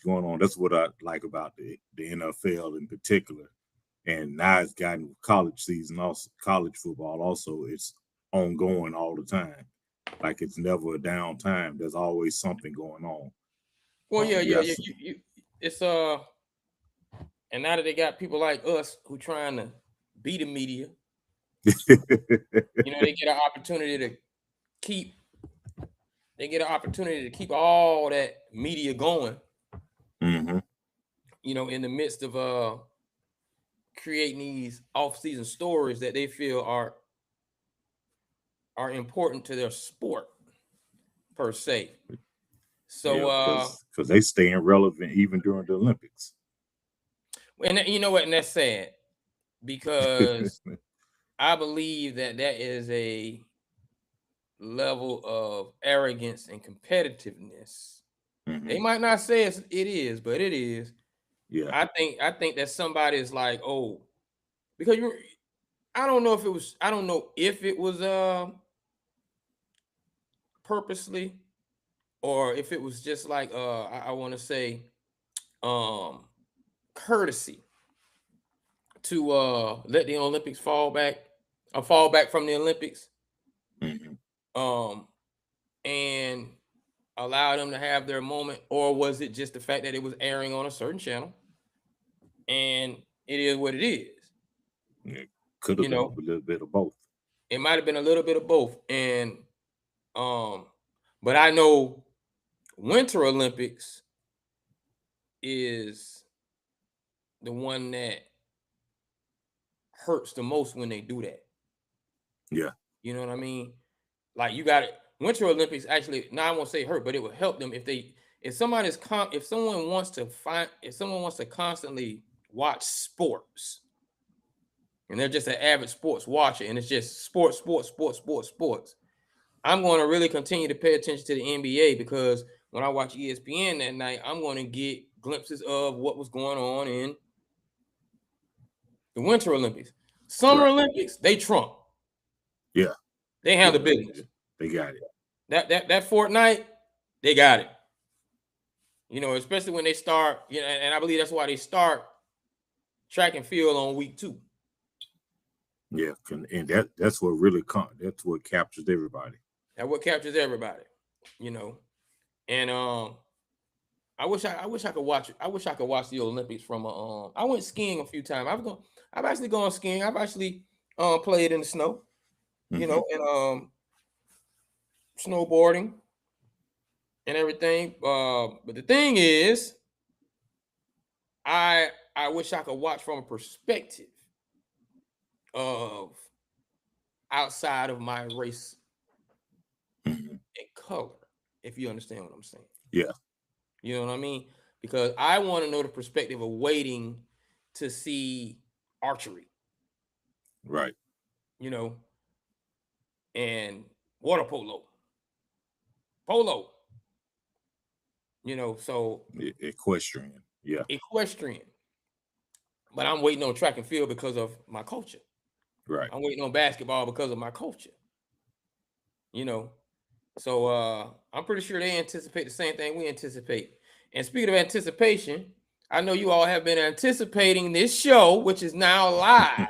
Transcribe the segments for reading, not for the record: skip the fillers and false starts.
going on. That's what I like about the NFL in particular. And now it's gotten college season, also college football. Also, it's ongoing all the time. Like it's never a downtime. There's always something going on. Well, yeah, yeah, yeah. Yes. It's and now that they got people like us who trying to be the media, they get an opportunity to keep. They get an opportunity to keep all that media going. Mm-hmm. In the midst of creating these off-season stories that they feel are important to their sport per se. So because they staying relevant even during the Olympics. And you know what, and that's sad because I believe that is a level of arrogance and competitiveness. Mm-hmm. They might not say it is, but it is. Yeah. I think that somebody is like, oh, because I don't know if it was purposely or if it was just like I want to say courtesy to let the Olympics fall back from the Olympics. Mm-hmm. And allow them to have their moment, or was it just the fact that it was airing on a certain channel and it is what it is? It could have been a little bit of both. It might have been a little bit of both. And but I know Winter Olympics is the one that hurts the most when they do that. Yeah. You know what I mean? Like you got it. Winter Olympics actually, now I won't say hurt, but it would help them if someone wants to constantly watch sports and they're just an avid sports watcher and it's just sports. I'm going to really continue to pay attention to the NBA because when I watch ESPN that night, I'm going to get glimpses of what was going on in the Winter Olympics. Summer Olympics, they trump. Yeah. They handle business. They got it. That fortnight, they got it. Especially when they start, and I believe that's why they start track and field on week 2. Yeah, and that's what really that's what captures everybody. That's what captures everybody, And I wish I could watch it. I wish I could watch the Olympics from I went skiing a few times. I've actually gone skiing. I've actually played in the snow, and snowboarding and everything. But the thing is, I wish I could watch from a perspective of outside of my race and color, if you understand what I'm saying. Yeah. You know what I mean? Because I want to know the perspective of waiting to see archery. Right. And water polo. So equestrian. Yeah. Equestrian. But I'm waiting on track and field because of my culture. Right. I'm waiting on basketball because of my culture. So I'm pretty sure they anticipate the same thing we anticipate. And speaking of anticipation, I know you all have been anticipating this show, which is now live.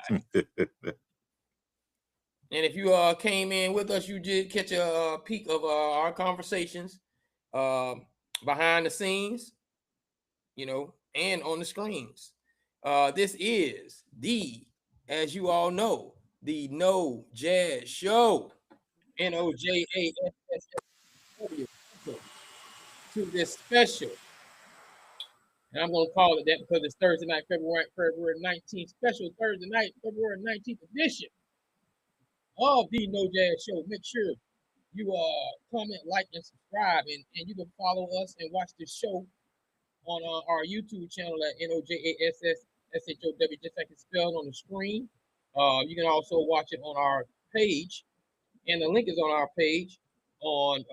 And if you came in with us, you did catch a peek of our conversations behind the scenes, and on the screens. This is as you all know, the No Jazz Show. NOJASS to this special. And I'm going to call it that because it's Thursday night, February 19th, special Thursday night, February 19th edition of the No Jazz Show. Make sure you comment, like, and subscribe, and you can follow us and watch this show on our YouTube channel at NOJASSSHOW, just like it's spelled on the screen. You can also watch it on our page, and the link is on our page on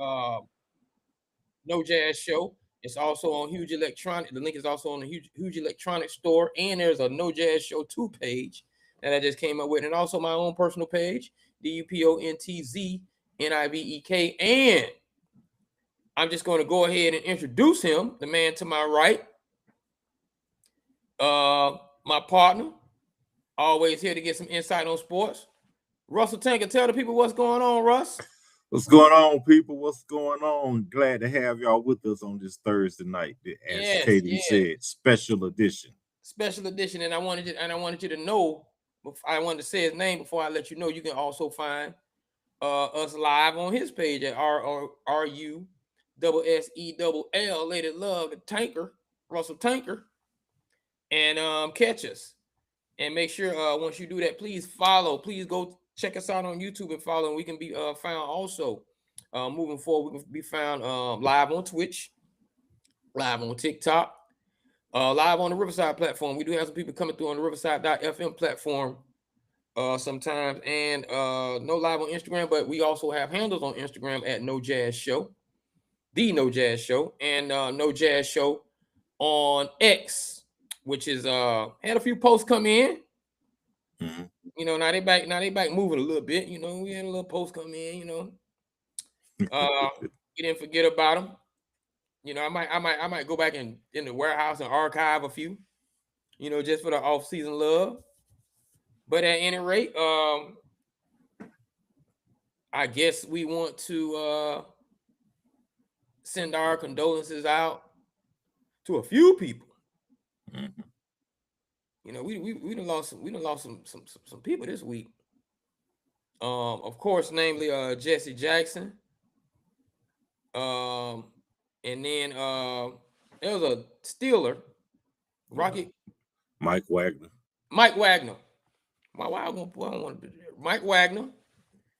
No Jazz Show. It's also on Huge Electronic. The link is also on the Huge Electronic store, and there's a No Jazz Show 2 page that I just came up with, and also my own personal page, DUPONTZNIVEK. And I'm just going to go ahead and introduce him, the man to my right, My partner, always here to get some insight on sports. Russell Tanker, tell the people what's going on, Russ. What's going on, people? What's going on? Glad to have y'all with us on this Thursday night. As Katie said, special edition. Special edition, and I wanted you to know. I wanted to say his name before I let you know. You can also find us live on his page at RUSSELL, Lady Love, the Tanker, Russell Tanker, and catch us. And make sure once you do that, please follow. Please go check us out on YouTube and follow. And we can be found also moving forward. We can be found live on Twitch, live on TikTok, live on the Riverside platform. We do have some people coming through on the Riverside.fm platform sometimes, and no live on Instagram, but we also have handles on Instagram at No Jazz Show, the No Jazz Show, and No Jazz Show on X, which is had a few posts come in. Mm-hmm. You know, now they back moving a little bit. You know, we had a little post come in. You know, you didn't forget about them. You know, I might go back in the warehouse and archive a few. You know, just for the off-season love. But at any rate, I guess we want to send our condolences out to a few people. Mm-hmm. You know, we done lost some people this week. Of course, namely Jesse Jackson. And then there was a Steeler, Rocky. Mike Wagner. Mike Wagner. I don't want to do that. Mike Wagner.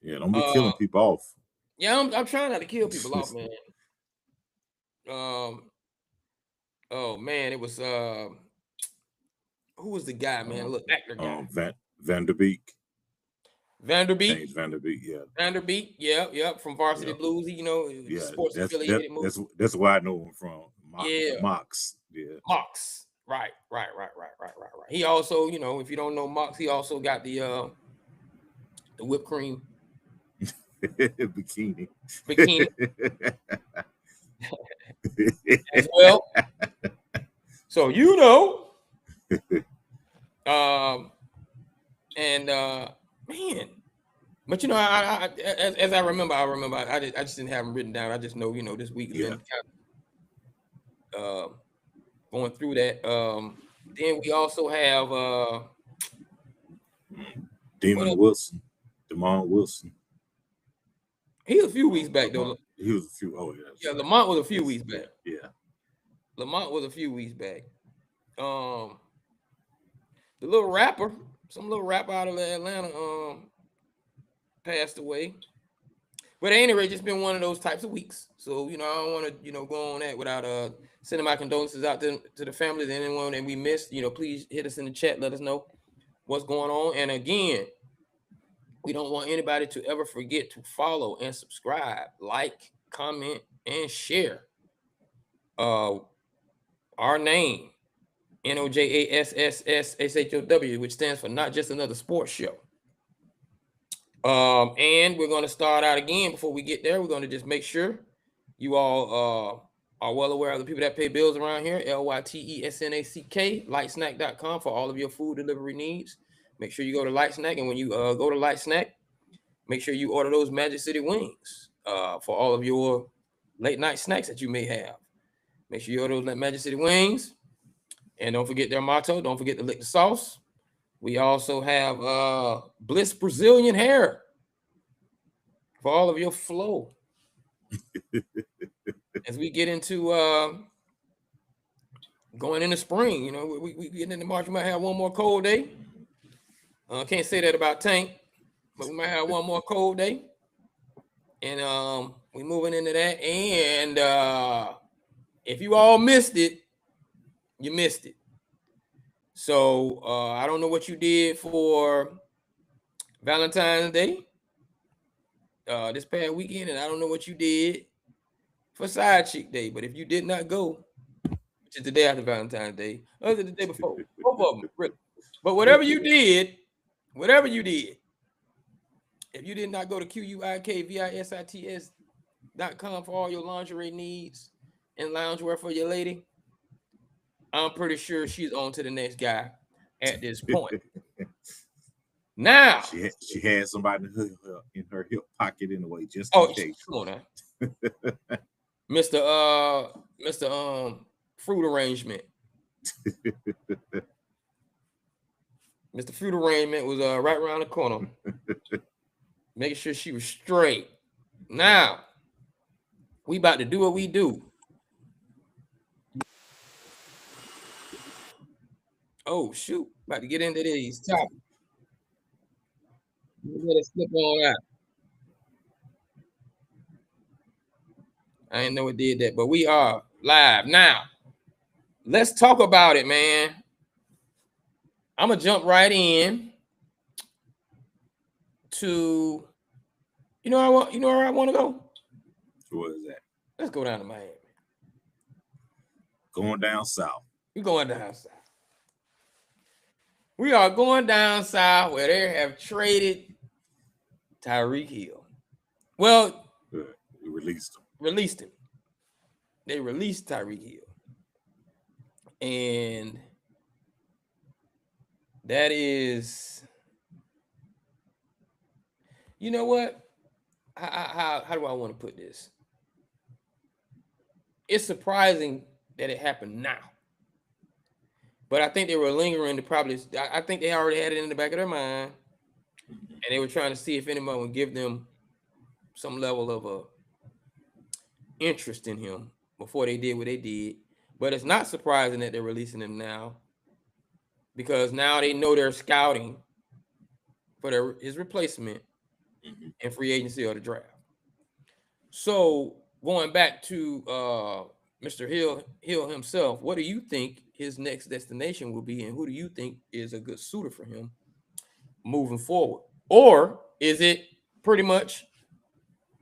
Yeah, don't be killing people off. Yeah, I'm trying not to kill people off, man. Oh man, it was who was the guy, man? Look, actor guy. Vanderbeek. Vanderbeek, yeah. Vanderbeek, yeah, from Varsity Blues. You know, sports affiliated movie. That's where I know him from. Mox. Yeah. Mox. Right. He also, you know, if you don't know Mox, he also got the whipped cream bikini as well. So you know, man, but you know, I as I remember, I just didn't have them written down. I just know, you know, this week has been kind of going through that. Then we also have Demon Wilson. He was a few weeks back though. He was a few. Oh yeah. Yeah, Lamont was a few weeks back. Yeah. Lamont was a few weeks back. The little rapper, some little rapper out of Atlanta, passed away. But at any rate, it's been one of those types of weeks. So, you know, I don't want to, you know, go on that without sending my condolences out to the families and anyone that we missed. You know, please hit us in the chat. Let us know what's going on. And again, we don't want anybody to ever forget to follow and subscribe, like, comment, and share. Our name, NOJASSSSHOW, which stands for Not Just Another Sports Show. And we're going to start out again. Before we get there, we're going to just make sure you all are well aware of the people that pay bills around here. LYTESNACK, lightsnack.com for all of your food delivery needs. Make sure you go to Light Snack, and when you go to Light Snack, make sure you order those Magic City wings for all of your late night snacks that you may have. Make sure you order those Magic City wings, and don't forget their motto. Don't forget to lick the sauce. We also have Bliss Brazilian hair for all of your flow. As we get into going into spring, you know, we get into March, we might have one more cold day. Can't say that about Tank, but we might have one more cold day. And we moving into that. And if you all missed it, you missed it. So I don't know what you did for Valentine's Day this past weekend, and I don't know what you did for Side Chick Day. But if you did not go, which is the day after Valentine's Day, other than the day before, both of them, really. But whatever you did, if you did not go to QUIKVISITS.com for all your lingerie needs and loungewear for your lady, I'm pretty sure she's on to the next guy at this point. Now she had somebody in her hip pocket anyway, just in case. Come on now. Mr. Fruit Arrangement. Mr. Fruit Arrangement was right around the corner, making sure she was straight. Now, we about to do what we do. Oh, shoot. About to get into these topics. Let us slip on out. I didn't know it did that, but we are live now. Let's talk about it, man. I'm gonna jump right in to where I want to go. Where is that? Let's go down to Miami. Going down south. We're going down south. We are going down south where they have traded Tyreek Hill. Well, they released him. They released Tyreek Hill. And that is, you know what? How do I want to put this? It's surprising that it happened now. But I think they were lingering to probably, I think they already had it in the back of their mind. And they were trying to see if anyone would give them some level of interest in him before they did what they did. But it's not surprising that they're releasing him now, because now they know they're scouting for his replacement in free agency or the draft. So going back to Mr. Hill himself, what do you think his next destination will be, and who do you think is a good suitor for him moving forward? Or is it pretty much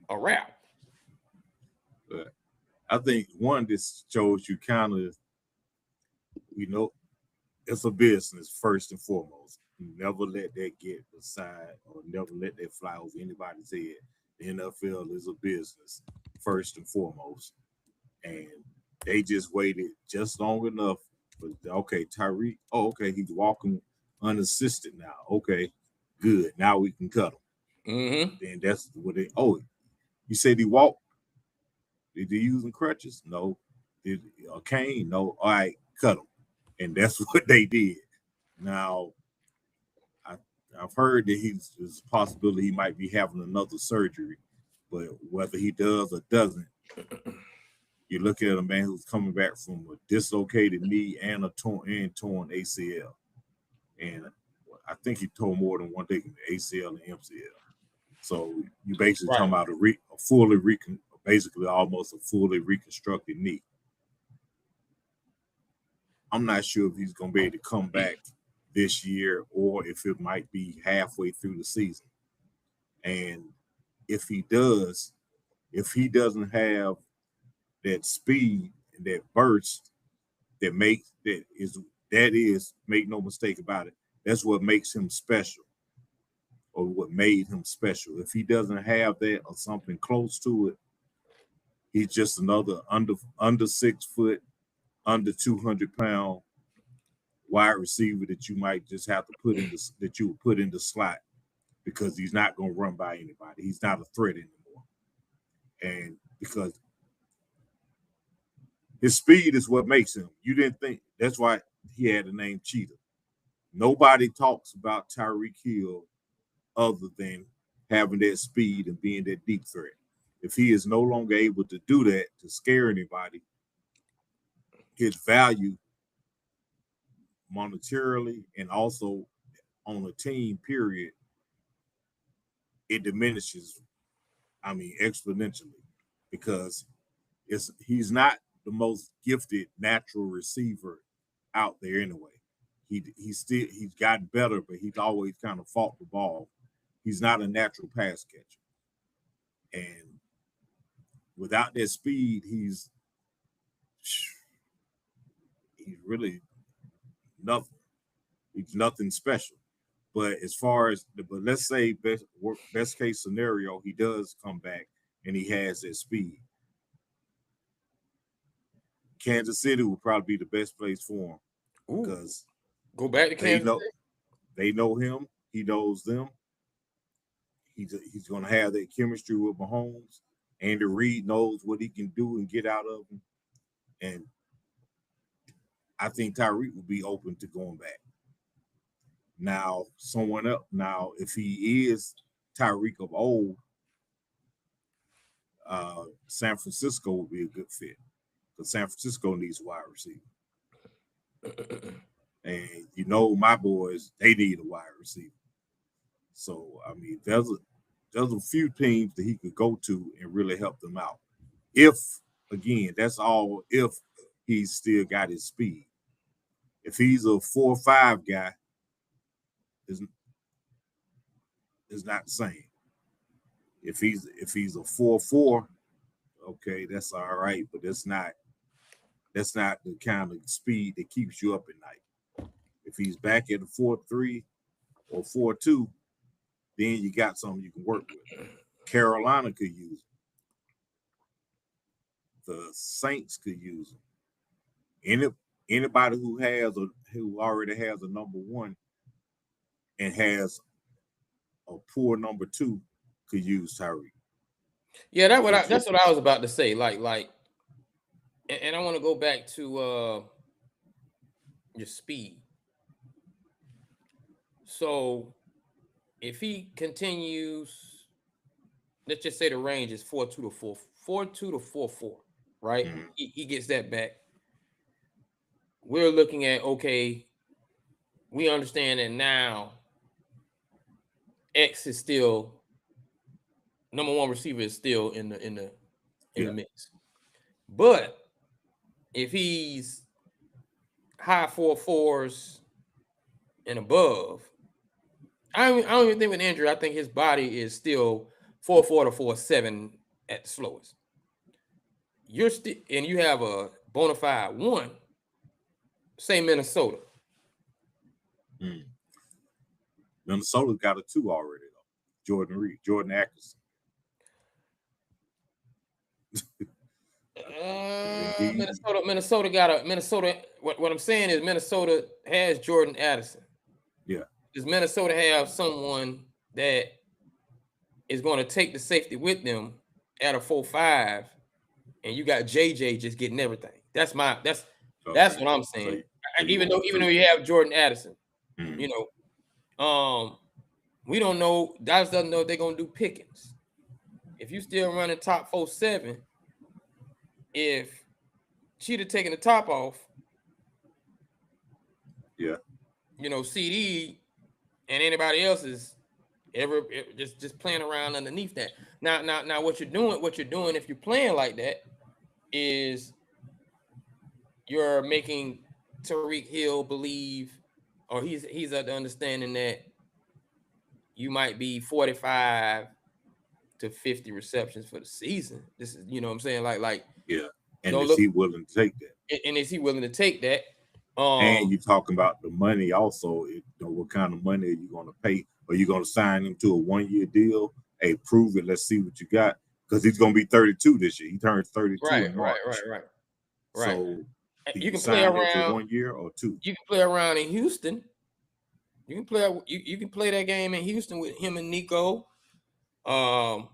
a wrap? I think this shows you kind of, it's a business first and foremost. You never let that get aside, or never let that fly over anybody's head. The NFL is a business first and foremost. And they just waited just long enough for, okay, Tyreek, he's walking unassisted now. Okay, good. Now we can cut him. Mm-hmm. And that's what you said he walked? Did he using crutches? No. Did a cane? No. All right, cut him. And that's what they did. Now, I've heard that there's a possibility he might be having another surgery, but whether he does or doesn't, you look at a man who's coming back from a dislocated knee and a torn ACL. And I think he tore more than one thing, the ACL and MCL. So you basically talking about basically almost a fully reconstructed knee. I'm not sure if he's going to be able to come back this year, or if it might be halfway through the season. And if he doesn't have that speed and that burst make no mistake about it, that's what makes him special, or what made him special. If he doesn't have that or something close to it, he's just another under 6 foot, under 200-pound wide receiver that you might just have to put in the slot, because he's not going to run by anybody. He's not a threat anymore. And because his speed is what makes him. You didn't think that's why he had the name Cheetah. Nobody talks about Tyreek Hill other than having that speed and being that deep threat. If he is no longer able to do that to scare anybody, his value monetarily and also on a team period, it diminishes, exponentially, because he's not the most gifted natural receiver out there anyway. He's gotten better, but he's always kind of fought the ball. He's not a natural pass catcher. And without that speed, he's really nothing. He's nothing special. But as far as, let's say best case scenario, he does come back and he has that speed. Kansas City would probably be the best place for him because go back to Kansas City. They know him. He knows them. He's going to have that chemistry with Mahomes. Andy Reid knows what he can do and get out of him. And I think Tyreek will be open to going back. Now, someone else. Now, if he is Tyreek of old, San Francisco would be a good fit because San Francisco needs a wide receiver. And you know, my boys, they need a wide receiver. So, I mean, there's a few teams that he could go to and really help them out. If, again, that's all if he's still got his speed. If he's a 4-5 guy, is not the same. If he's a 4-4, okay, that's all right, but that's not the kind of speed that keeps you up at night. If he's back at a 4-3 or 4-2, then you got something you can work with. Carolina could use him. The Saints could use him. Anybody who already has a number one and has a poor number two could use Tyreek. Yeah, that's what I was about to say. Like, and I want to go back to your speed. So if he continues, let's just say the range is 4.2 to 4.2 to 4.4, right? Mm-hmm. He gets that back. We're looking at, okay, we understand that now X is still number one receiver is still in the mix. But if he's high 4.4s and above, I don't even think with injury, I think his body is still 4.4 to 4.7 at the slowest. And you have a bona fide one, say Minnesota. Minnesota got a 2 already, though. Jordan Atkinson. Minnesota got Minnesota. What I'm saying is Minnesota has Jordan Addison. Yeah. Does Minnesota have someone that is going to take the safety with them at a 4.5, and you got JJ just getting everything? That's what I'm saying. So even though you have Jordan Addison, you know, we don't know. Dallas doesn't know if they're going to do Pickens. If you still running top 4.7, if she'd have taken the top off, yeah, you know, CD and anybody else is ever just playing around underneath that. Now, what you're doing if you're playing like that is you're making Tyreek Hill believe, or he's at the understanding that you might be 45 to 50 receptions for the season. This is, you know what I'm saying? Like yeah. And is he willing to take that? And is he willing to take that? And you're talking about the money also. What kind of money are you going to pay? Are you going to sign him to a 1-year deal? Hey, prove it. Let's see what you got. Because he's going to be 32 this year. He turns 32 in March. Right. So you can play around for 1 year or 2. You can play around in Houston. You can play. You can play that game in Houston with him and Nico. You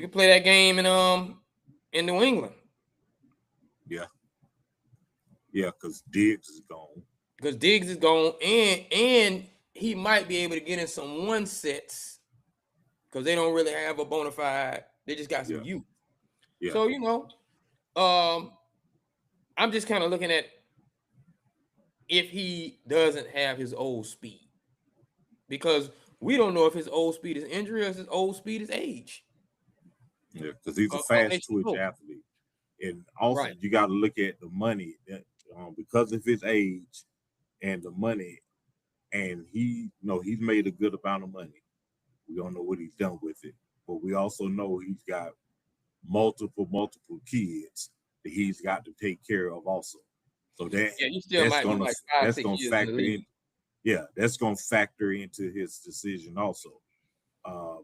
can play that game in New England. Yeah, because Diggs is gone. And he might be able to get in some 1 sets because they don't really have a bona fide. They just got some youth. Yeah. So, you know, I'm just kind of looking at if he doesn't have his old speed, because we don't know if his old speed is injury or his old speed is age. Yeah, because he's a fast twitch athlete. And also, you got to look at the money that, because of his age and the money, and he's made a good amount of money. We don't know what he's done with it, but we also know he's got multiple kids that he's got to take care of also. So that's going to factor in. Yeah, that's going to factor into his decision also. I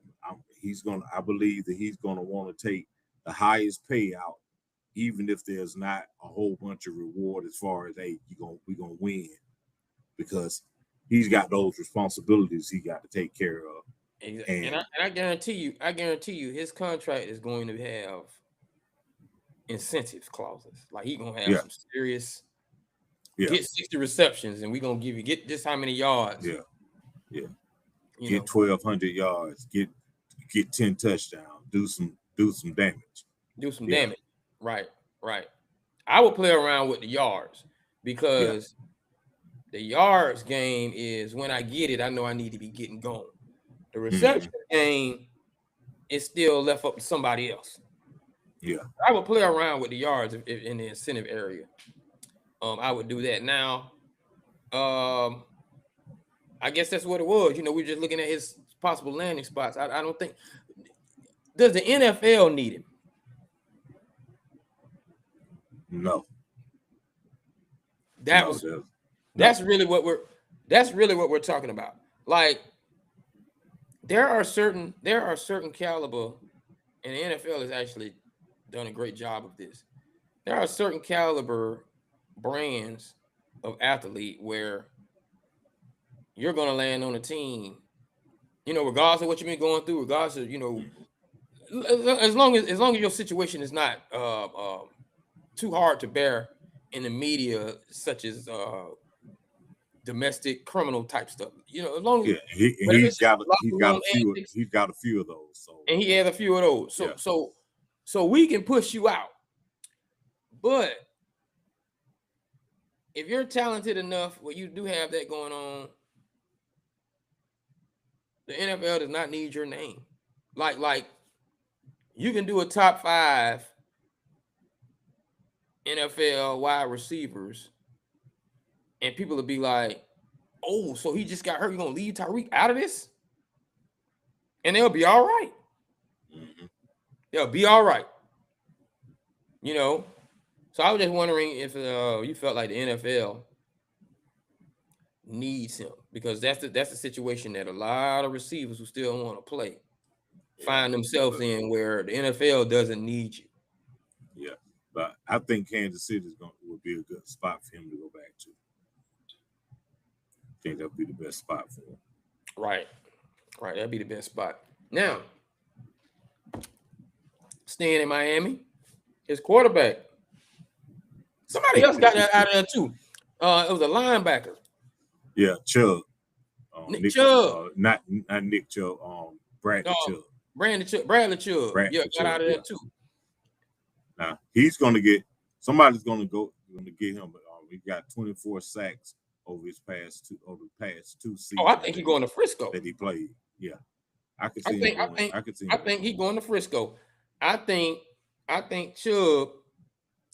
believe that he's going to want to take the highest payout, even if there's not a whole bunch of reward as far as, hey, we're gonna win, because he's got those responsibilities he got to take care of. And I guarantee you, his contract is going to have incentives clauses. Like he gonna have some serious. Get 60 receptions, and we're gonna get this how many yards. Yeah. Get 1,200 yards. Get 10 touchdowns. Do some damage. Do some damage. Right. I would play around with the yards because the yards game is when I get it, I know I need to be getting going. The reception game is still left up to somebody else. Yeah. I would play around with the yards in the incentive area. I would do that. Now, I guess that's what it was. We're just looking at his possible landing spots. I don't think. Does the NFL need him? No. That's really what we're talking about. Like, there are certain caliber, and the NFL has actually done a great job of this. There are certain caliber brands of athlete where you're going to land on a team, regardless of what you've been going through, regardless of, as long as your situation is not too hard to bear in the media, such as domestic criminal type stuff. As long as he's got a few of those. So, and he has a few of those. So we can push you out. But if you're talented enough where you do have that going on, the NFL does not need your name. Like you can do a top 5 NFL wide receivers, and people will be like, "Oh, so he just got hurt. You're gonna leave Tyreek out of this?" And they'll be all right. They'll be all right. So I was just wondering if you felt like the NFL needs him, because that's the situation that a lot of receivers who still want to play find themselves in, where the NFL doesn't need you. Yeah, but I think Kansas City would be a good spot for him to go back to. I think that'd be the best spot for him. Right. That'd be the best spot. Now, staying in Miami, his quarterback. Somebody else got that out of there too. It was a linebacker. Yeah, Chubb. Nick Chubb. Not Nick Chubb. Bradley Chubb. Bradley Chubb. Got out of there too. Now somebody's gonna get him, but he got 24 sacks over the past two seasons. Oh, I think he's going to Frisco. That he played. Yeah, I think he's going to Frisco. I think Chubb,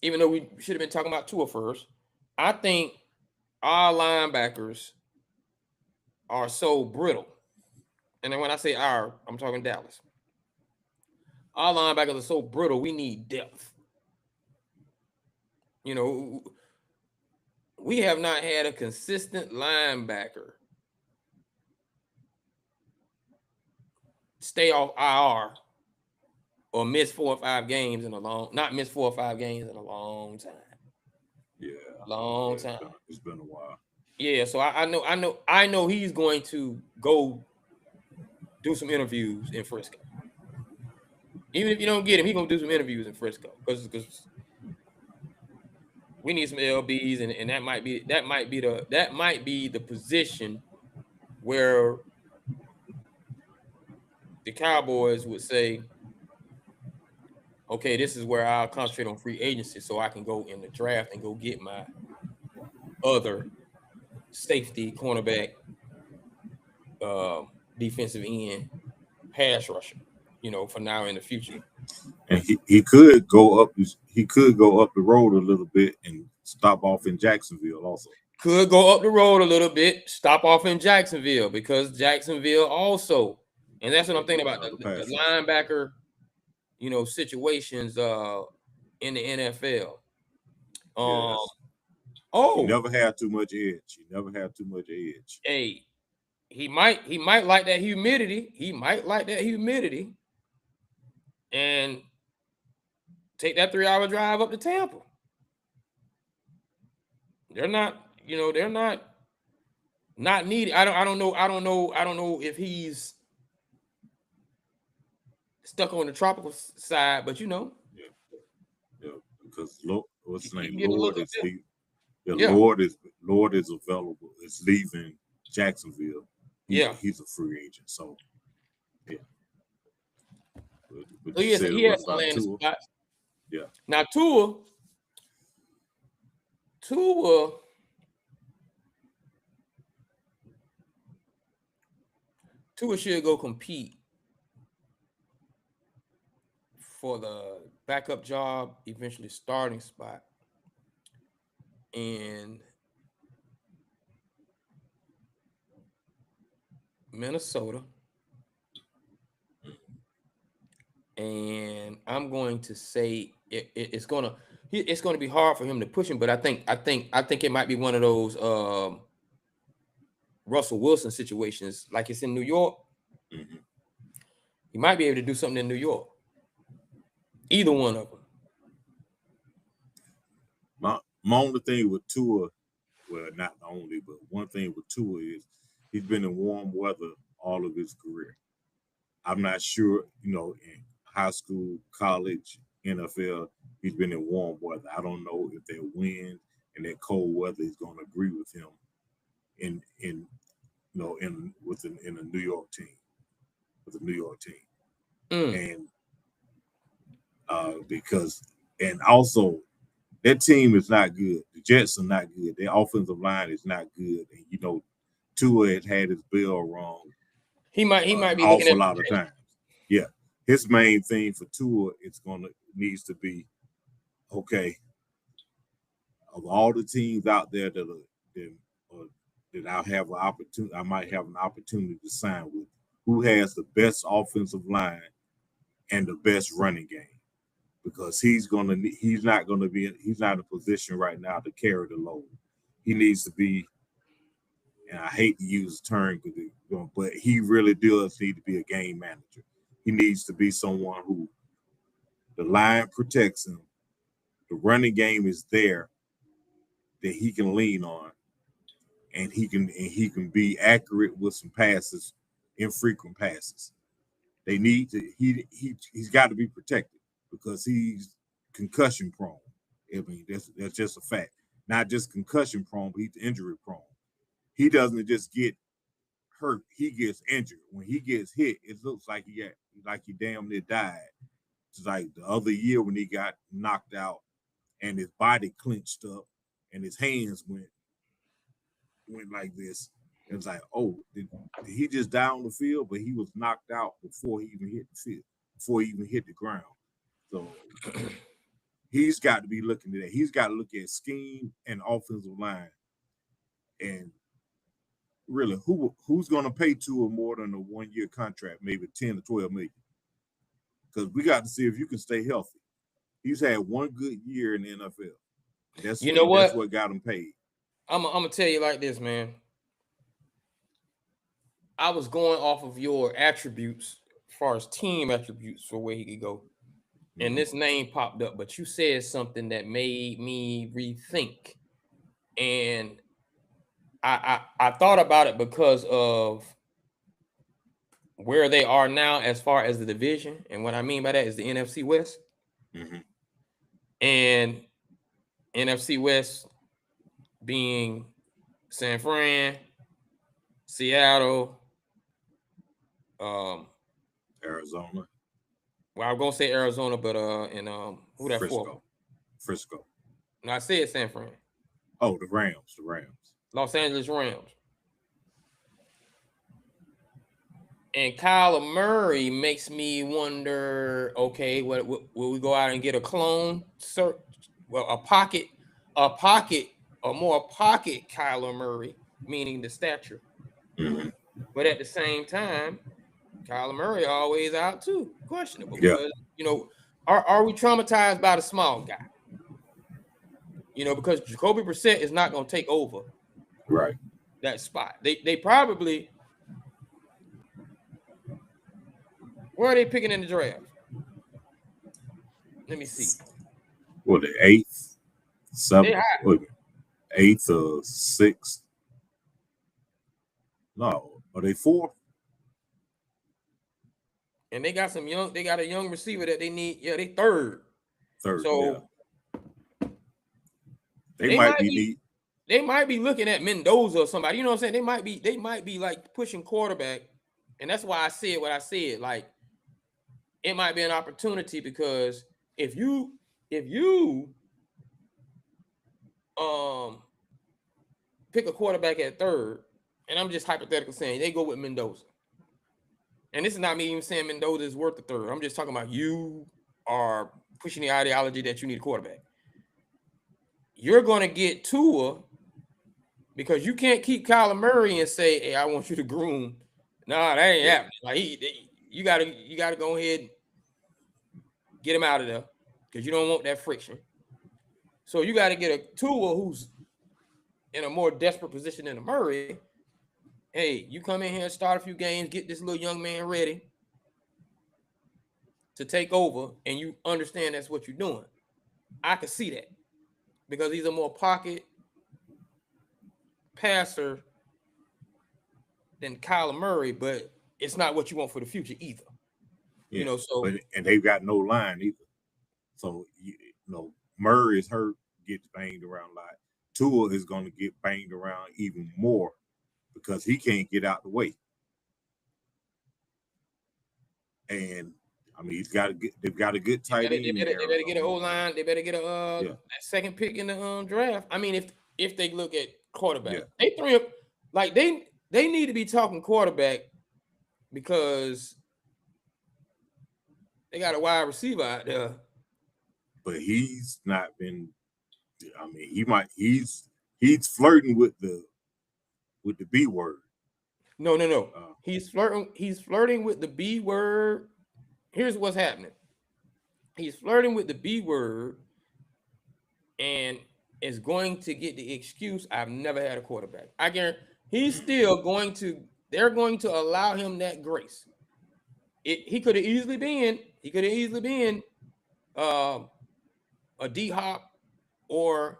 even though we should have been talking about Tua first, I think our linebackers are so brittle. And then when I say our, I'm talking Dallas. Our linebackers are so brittle, we need depth. We have not had a consistent linebacker stay off IR or miss 4 or 5 games in a long time. Yeah. Long time. It's been a while. Yeah, so I know he's going to go do some interviews in Frisco. Even if you don't get him, he's gonna do some interviews in Frisco because we need some LBs, and that might be the position where the Cowboys would say, okay, this is where I'll concentrate on free agency so I can go in the draft and go get my other safety, cornerback, defensive end, pass rusher, for now in the future. And he could go up the road a little bit and stop off in Jacksonville also. Could go up the road a little bit, stop off in Jacksonville, because Jacksonville also, and that's what I'm thinking about, the linebacker, situations in the NFL. He never had too much edge. Hey, he might like that humidity. And take that 3-hour drive up to Tampa. They're not needed. I don't know if he's stuck on the tropical side, but Yeah, because what's his name? get a Lord look is up there. yeah, Lord is available. It's leaving Jacksonville. He's a free agent. So yeah. But So you said he what has some about landing Tua? spots. Yeah. Now Tua should go compete for the backup job, eventually starting spot in Minnesota. And I'm going to say it's gonna be hard for him to push him, but I think it might be one of those Russell Wilson situations, like it's in New York. Mm-hmm. He might be able to do something in New York. Either one of them. My only thing with Tua, well, not the only, but one thing with Tua is he's been in warm weather all of his career. I'm not sure, in high school, college, NFL, he's been in warm weather. I don't know if that wind and that cold weather is going to agree with him in a New York team, with a New York team. And and also that team is not good. The Jets are not good. Their offensive line is not good. And Tua has had his bell rung. He might be an looking awful at lot of times. Yeah, his main thing for Tua needs to be, okay, of all the teams out there that I might have an opportunity to sign with, who has the best offensive line and the best running game, because he's not in a position right now to carry the load. He needs to be, and I hate to use the term, but he really does need to be a game manager. He needs to be someone who the line protects him, the running game is there that he can lean on, and he can be accurate with some passes, infrequent passes. They need to he's got to be protected because he's concussion prone. I mean, that's just a fact. Not just concussion prone, but he's injury prone. He doesn't just get hurt; he gets injured. When he gets hit, it looks like he damn near died. It's like the other year when he got knocked out and his body clenched up and his hands went like this. It was like, oh, did he just die on the field? But he was knocked out before he even hit the field, before he even hit the ground. So he's got to be looking at that. He's got to look at scheme and offensive line, and really, who's going to pay Tua more than a 1-year contract, maybe 10 to 12 million? Because we got to see if you can stay healthy. He's had one good year in the NFL. That's what got him paid. I'm gonna tell you like this, man. I was going off of your attributes as far as team attributes for where he could go. And this name popped up, but you said something that made me rethink. And I thought about it because of where they are now as far as the division. And what I mean by that is the NFC West. Mm-hmm. And NFC West being San Fran, Seattle, Arizona. Well, I'm gonna say Arizona, but who that for? Frisco. No, I said San Fran. Oh, the Rams. Los Angeles Rams. And Kyler Murray makes me wonder, okay, will we go out and get a clone? Well, a more pocket Kyler Murray, meaning the stature. Mm-hmm. But at the same time, Kyler Murray always out too. Questionable. Yeah. Because, are we traumatized by the small guy? Because Jacoby Brissett is not going to take over that spot. They probably, where are they picking in the draft? Let me see. What, the eighth, They seventh, high. eighth or sixth? No, are they fourth? And they got a young receiver that they need. Yeah, they third. Third, So they they might might be be neat. they might be looking at Mendoza or somebody. You know what I'm saying? They might be like pushing quarterback. And that's why I said what I said. Like, it might be an opportunity because if you pick a quarterback at third, and I'm just hypothetically saying they go with Mendoza. And this is not me even saying Mendoza is worth the third. I'm just talking about you are pushing the ideology that you need a quarterback. You're going to get Tua because you can't keep Kyler Murray and say, "Hey, I want you to groom." Nah, that ain't happening. Like you gotta go ahead and get him out of there because you don't want that friction. So you got to get a Tua who's in a more desperate position than a Murray. Hey, you come in here and start a few games, get this little young man ready to take over, and you understand that's what you're doing. I can see that because he's a more pocket passer than Kyler Murray, but it's not what you want for the future either. Yeah, You know, so and they've got no line either. So Murray is hurt, gets banged around a lot. Tua is going to get banged around even more because he can't get out the way. And I mean, they've got a good tight end. They better get an O-line. They better get a second pick in the draft. I mean, if they look at quarterback, they need to be talking quarterback because they got a wide receiver out there. But he's not been. I mean, he's flirting with the B word. No. He's flirting with the B word. Here's what's happening. He's flirting with the B word and is going to get the excuse, I've never had a quarterback. I guarantee they're going to allow him that grace. He could have easily been a D-Hop or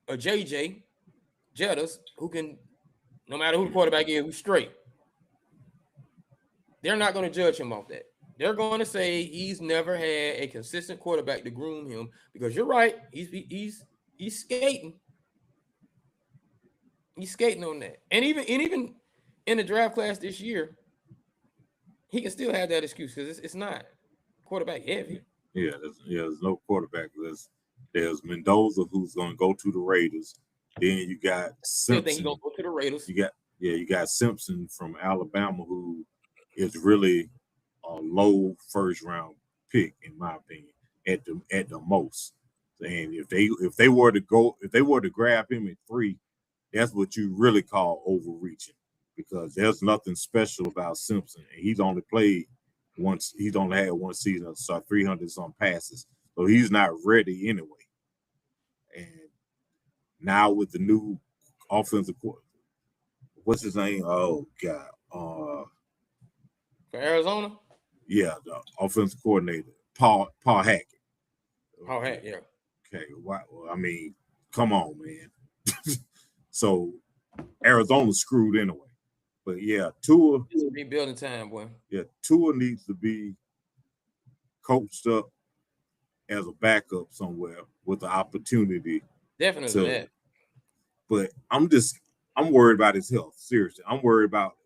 a JJ Jettas who can, no matter who the quarterback is, who's straight. They're not going to judge him off that. They're going to say he's never had a consistent quarterback to groom him because you're right. He's skating. He's skating on that. And even in the draft class this year, he can still have that excuse because it's not quarterback heavy. Yeah, there's no quarterback. There's Mendoza who's going to go to the Raiders. Then you got Simpson. Still think he's going to go to the Raiders. You got Simpson from Alabama who is really a low first round pick in my opinion at the most. And if they were to grab him at 3, that's what you really call overreaching because there's nothing special about Simpson. And he's only played once. He's only had one season, so 300 some passes. So he's not ready anyway. And now with the new offensive coordinator, what's his name? Oh God, for Arizona. Yeah, the offensive coordinator, Paul Hackett. Paul Hackett, yeah. Okay, well, I mean, come on, man. So Arizona's screwed anyway. But yeah, Tua. It's rebuilding time, boy. Yeah, Tua needs to be coached up as a backup somewhere with the opportunity. Definitely that. But I'm worried about his health. Seriously, I'm worried about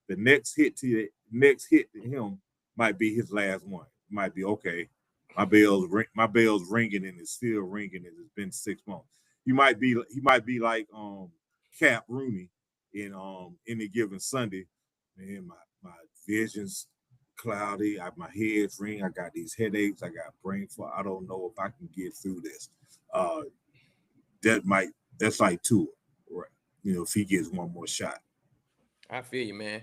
the next hit to him might be his last one. It might be okay. My bell's ringing and it's still ringing and it's been 6 months. He might be like Cap Rooney in Any Given Sunday. Man, my vision's cloudy. My head's ring. I got these headaches. I got brain fog. I don't know if I can get through this. That's like Tua, right? If he gets one more shot. I feel you, man.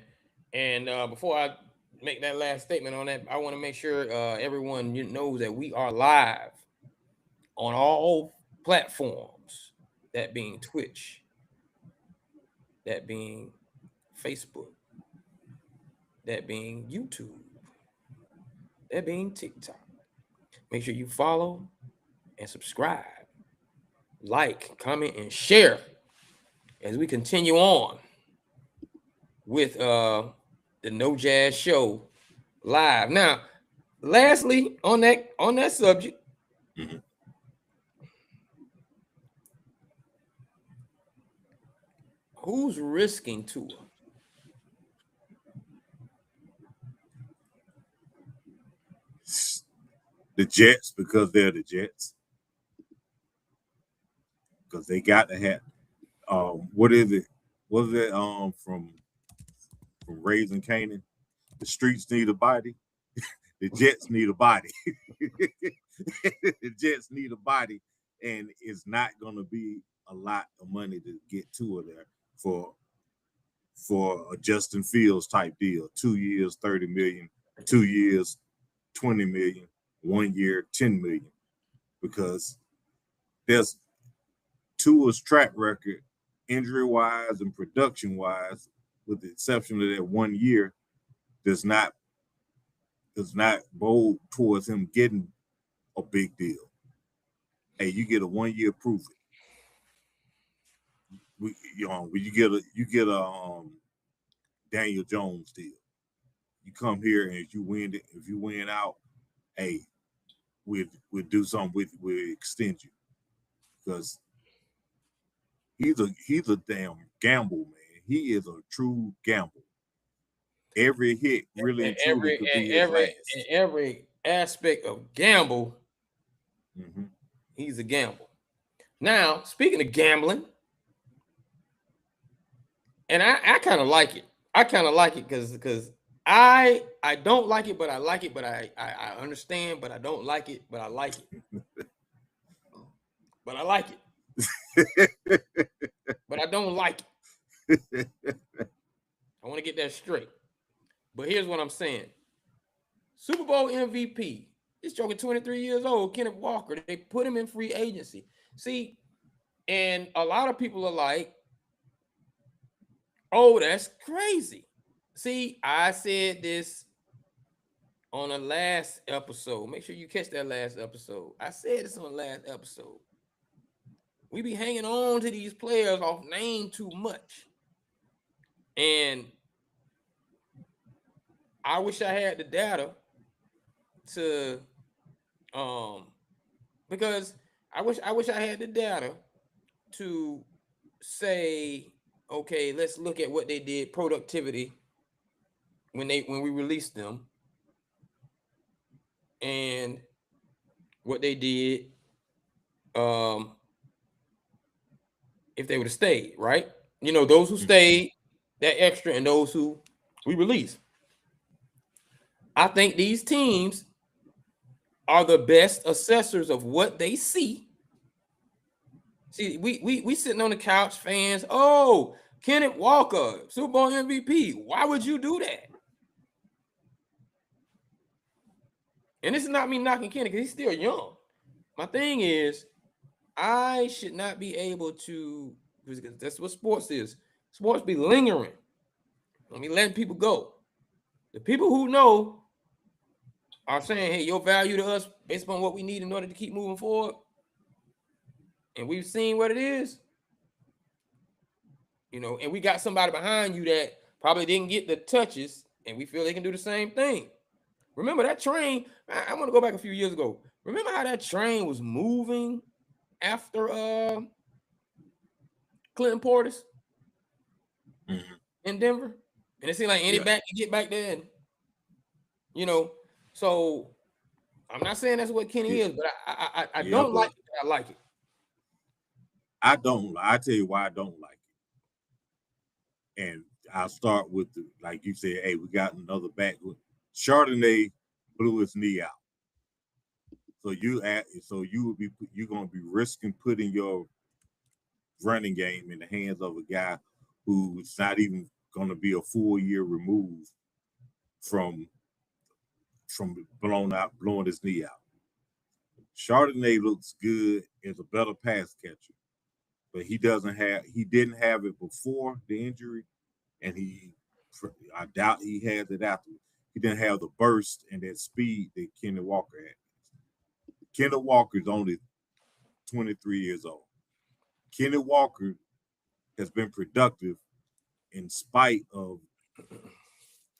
And before I make that last statement on that, I want to make sure everyone knows that we are live on all platforms, that being Twitch, that being Facebook, that being YouTube, that being TikTok, Make sure you follow and subscribe, like, comment, and share as we continue on with the No Jazz Show live. Now, lastly, on that subject, who's risking Tua? The Jets, because they're the Jets. Because they got to have what is it? What is it from Raising Canaan? The streets need a body. The Jets need a body. The Jets need a body, and it's not going to be a lot of money to get Tua there for a Justin Fields type deal. 2 years, $30 million. 2 years, $20 million. 1 year, $10 million. Because there's Tua's track record, injury-wise and production-wise, with the exception of that 1 year, does not bode towards him getting a big deal. Hey, you get a 1 year, proof it. You get a Daniel Jones deal. You come here and if you win out, hey, we'll do something we'll extend you. Because he's a damn gamble, man. He is a true gamble. Every hit really and truly could be his last. In every aspect of gamble, he's a gamble. Now, speaking of gambling, and I kind of like it. I kind of like it because I don't like it, but I like it, but I understand, but I don't like it, but I like it. But I like it. But I don't like it. I want to get that straight. But here's what I'm saying. Super Bowl MVP. This joker 23 years old, Kenneth Walker. They put him in free agency. See, and a lot of people are like, oh, that's crazy. See, I said this on the last episode. Make sure you catch that last episode. I said this on the last episode. We be hanging on to these players off name too much. And I wish I had the data to because I wish I had the data to say, okay, let's look at what they did productivity when we released them and what they did if they would have stayed, right? You know, those who stayed, that extra, and those who we released. I think these teams are the best assessors of what they see. See, we sitting on the couch, fans. Oh, Kenneth Walker, Super Bowl MVP. Why would you do that? And this is not me knocking Kenneth because he's still young. My thing is, I should not be able to, because that's what sports is. Sports be lingering. Let me letting people go. The people who know are saying, hey, your value to us based upon what we need in order to keep moving forward. And we've seen what it is. You know, and we got somebody behind you that probably didn't get the touches, and we feel they can do the same thing. Remember that train? I want to go back a few years ago. Remember how that train was moving after Clinton Portis in Denver? And it seemed like any back can get back there. And, you know, so I'm not saying that's what Kenny is, but I don't like it. I like it. I don't. I tell you why I don't like it. And I'll start with like you said, hey, we got another back. Chardonnay blew his knee out. So you're gonna be risking putting your running game in the hands of a guy who's not even gonna be a full year removed from blowing his knee out. Chardonnay looks good as a better pass catcher, but he didn't have it before the injury, and I doubt he has it after. He didn't have the burst and that speed that Kenny Walker had. Kenneth Walker is only 23 years old. Kenneth Walker has been productive in spite of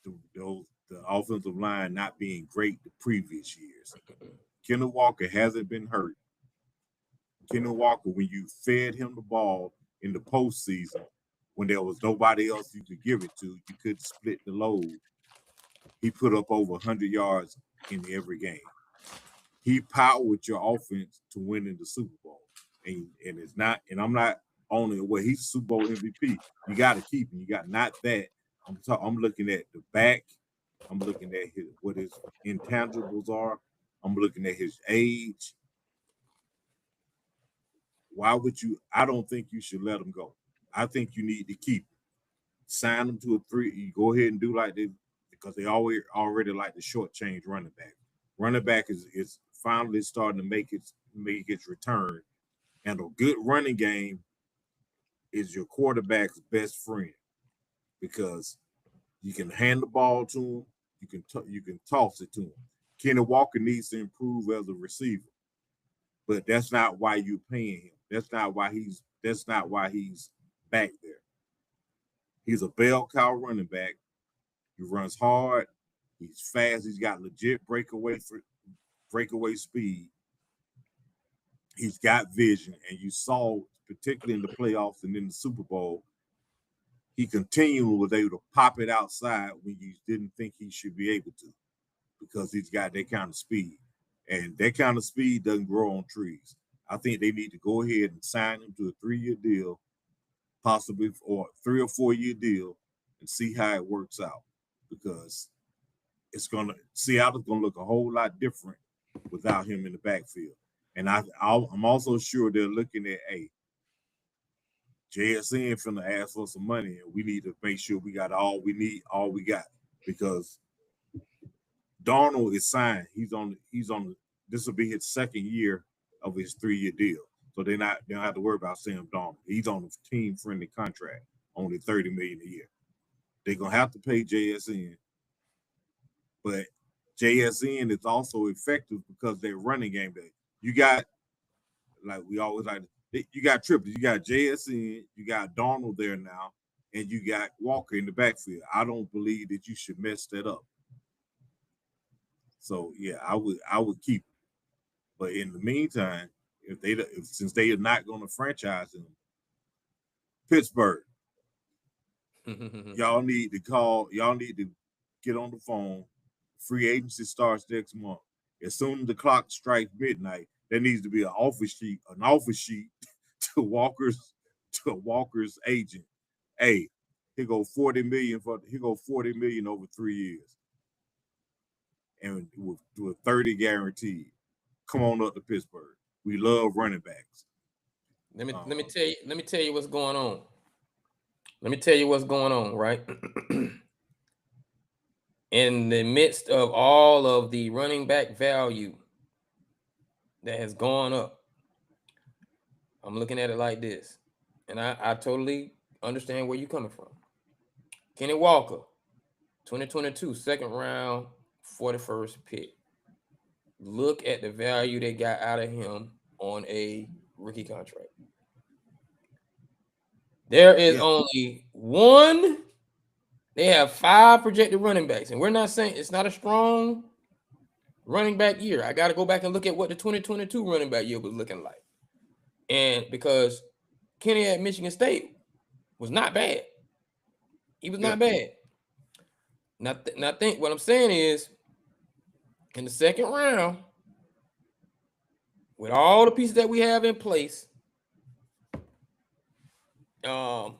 the offensive line not being great the previous years. Kenneth Walker hasn't been hurt. Kenneth Walker, when you fed him the ball in the postseason, when there was nobody else you could give it to, you could split the load. He put up over 100 yards in every game. He powered your offense to winning the Super Bowl. And it's not, and I'm not only he's a Super Bowl MVP. You got to keep him. You got not that. I'm looking at the back. I'm looking at what his intangibles are. I'm looking at his age. Why would you? I don't think you should let him go. I think you need to keep him. Sign him to a 3. You go ahead and do like this because they already like the shortchange running back. Running back is finally starting to make its return, and a good running game is your quarterback's best friend because you can hand the ball to him, you can toss it to him. Kenneth Walker needs to improve as a receiver, but that's not why you're paying him. That's not why he's back there. He's a bell cow running back. He runs hard. He's fast. He's got legit breakaway speed. He's got vision, and you saw, particularly in the playoffs and in the Super Bowl, he continually was able to pop it outside when you didn't think he should be able to, because he's got that kind of speed, and that kind of speed doesn't grow on trees. I think they need to go ahead and sign him to a 3-year deal, possibly, or 3 or 4 year deal, and see how it works out, because Seattle's gonna look a whole lot different without him in the backfield. And I'm also sure they're looking at, hey, JSN finna ask for some money, and we need to make sure we got all we need, all we got, because Darnold is signed. He's on. This will be his 2nd year of his 3-year deal, so they don't have to worry about Sam Darnold. He's on a team-friendly contract, only $30 million a year. They're gonna have to pay JSN, but JSN is also effective because they're running game day. You got, like we always like, you got triplets. You got JSN, you got Darnold there now, and you got Walker in the backfield. I don't believe that you should mess that up. So yeah, I would keep him. But in the meantime, since they are not going to franchise him, Pittsburgh, y'all need to get on the phone. Free agency starts next month. As soon as the clock strikes midnight, there needs to be an offer sheet to Walker's agent. Hey, he go $40 million over 3 years, and with 30 guaranteed. Come on up to Pittsburgh. We love running backs. Let me tell you what's going on. Let me tell you what's going on, right? In the midst of all of the running back value that has gone up, I'm looking at it like this, and I totally understand where you're coming from. Kenny Walker, 2022, 2nd round, 41st pick. Look at the value they got out of him on a rookie contract. There is only one. They have 5 projected running backs, and we're not saying it's not a strong running back year. I got to go back and look at what the 2022 running back year was looking like. And because Kenny at Michigan State was not bad. He was not bad. Now think what I'm saying is, in the 2nd round, with all the pieces that we have in place, and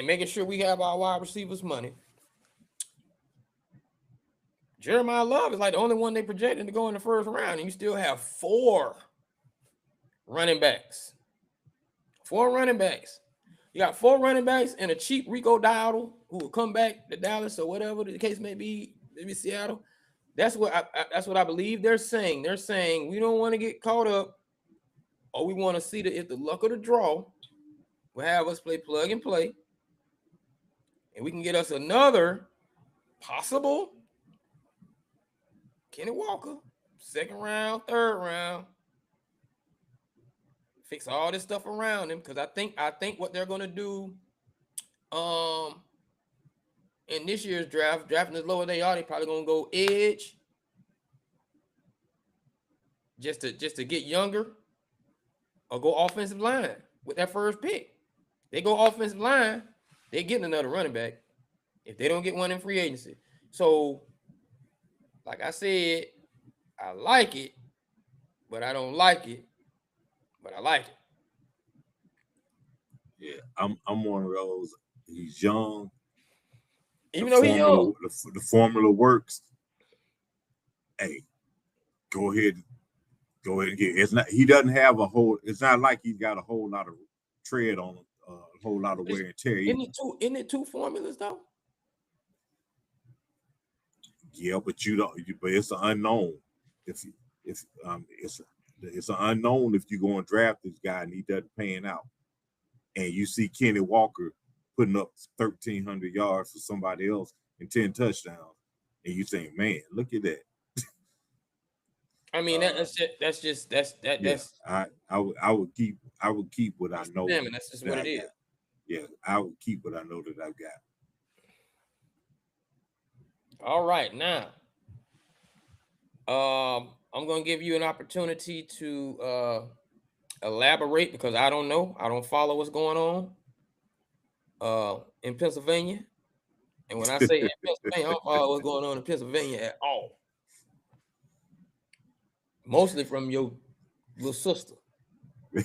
making sure we have our wide receivers money, Jeremiah Love is like the only one they projected to go in the 1st round, and you still have 4 running backs. 4 running backs. You got 4 running backs and a cheap Rico Dowdle who will come back to Dallas or whatever the case may be, maybe Seattle. That's what I believe they're saying. They're saying we don't want to get caught up, or we want to see if the luck of the draw will have us play plug and play, and we can get us another possible Kenny Walker, second round, third round. Fix all this stuff around him because I think what they're gonna do, in this year's drafting as low as they are, they probably gonna go edge, just to get younger, or go offensive line with that first pick. They go offensive line, they getting another running back. If they don't get one in free agency, so like I said, I like it, but I don't like it, but I like it. Yeah, I'm one of those. He's young. Even though he's young, the formula works. Hey, go ahead and get it. It's not. He doesn't have a whole. It's not like he's got a whole lot of tread on him, a whole lot of wear and tear. Isn't it two formulas though? Yeah, but you don't. But it's an unknown. If it's an unknown if you go and draft this guy and he doesn't pan out, and you see Kenny Walker putting up 1,300 yards for somebody else and 10 touchdowns, and you think, man, look at that. I mean, that's I would keep what I know. That's just what it is. Yeah, I would keep what I know that I've got. All right, now, I'm gonna give you an opportunity to elaborate because I don't know. I don't follow what's going on in Pennsylvania, and when I say in Pennsylvania, I don't follow what's going on in Pennsylvania at all. Mostly from your little sister. I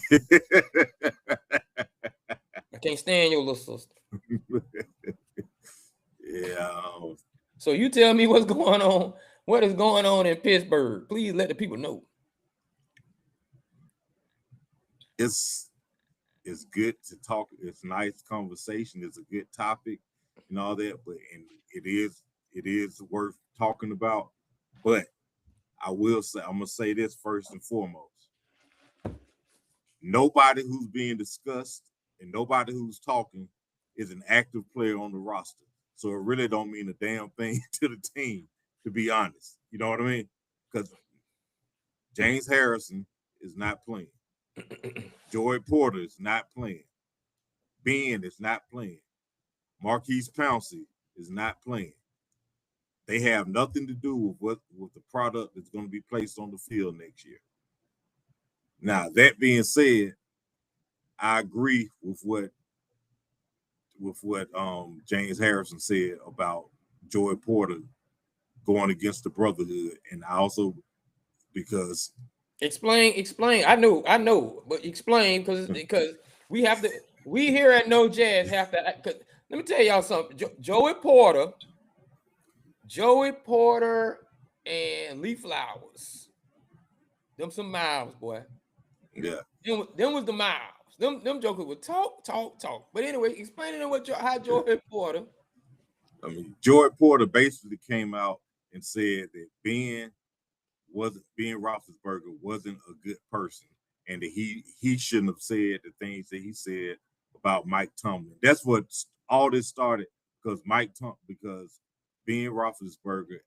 can't stand your little sister. Yeah. So you tell me what's going on. What is going on in Pittsburgh? Please let the people know. It's good to talk. It's nice conversation. It's a good topic and all that, but it is worth talking about. But I will say, I'm gonna say this first and foremost. Nobody who's being discussed and nobody who's talking is an active player on the roster. So it really don't mean a damn thing to the team, to be honest. You know what I mean? Because James Harrison is not playing. Joey Porter is not playing. Ben is not playing. Marquise Pouncey is not playing. They have nothing to do with the product that's going to be placed on the field next year. Now, that being said, I agree with what James Harrison said about Joey Porter going against the Brotherhood, and I also because explain. I know, but explain because we have to. We here at No Jazz have to. Let me tell y'all something. Joey Porter, and Lee Flowers. Them some miles, boy. Yeah. Them was the miles. Them jokers would talk. But anyway, explaining how Joey Porter. I mean, Joey Porter basically came out and said that Ben Roethlisberger wasn't a good person, and that he shouldn't have said the things that he said about Mike Tomlin. That's what all this started because Ben Roethlisberger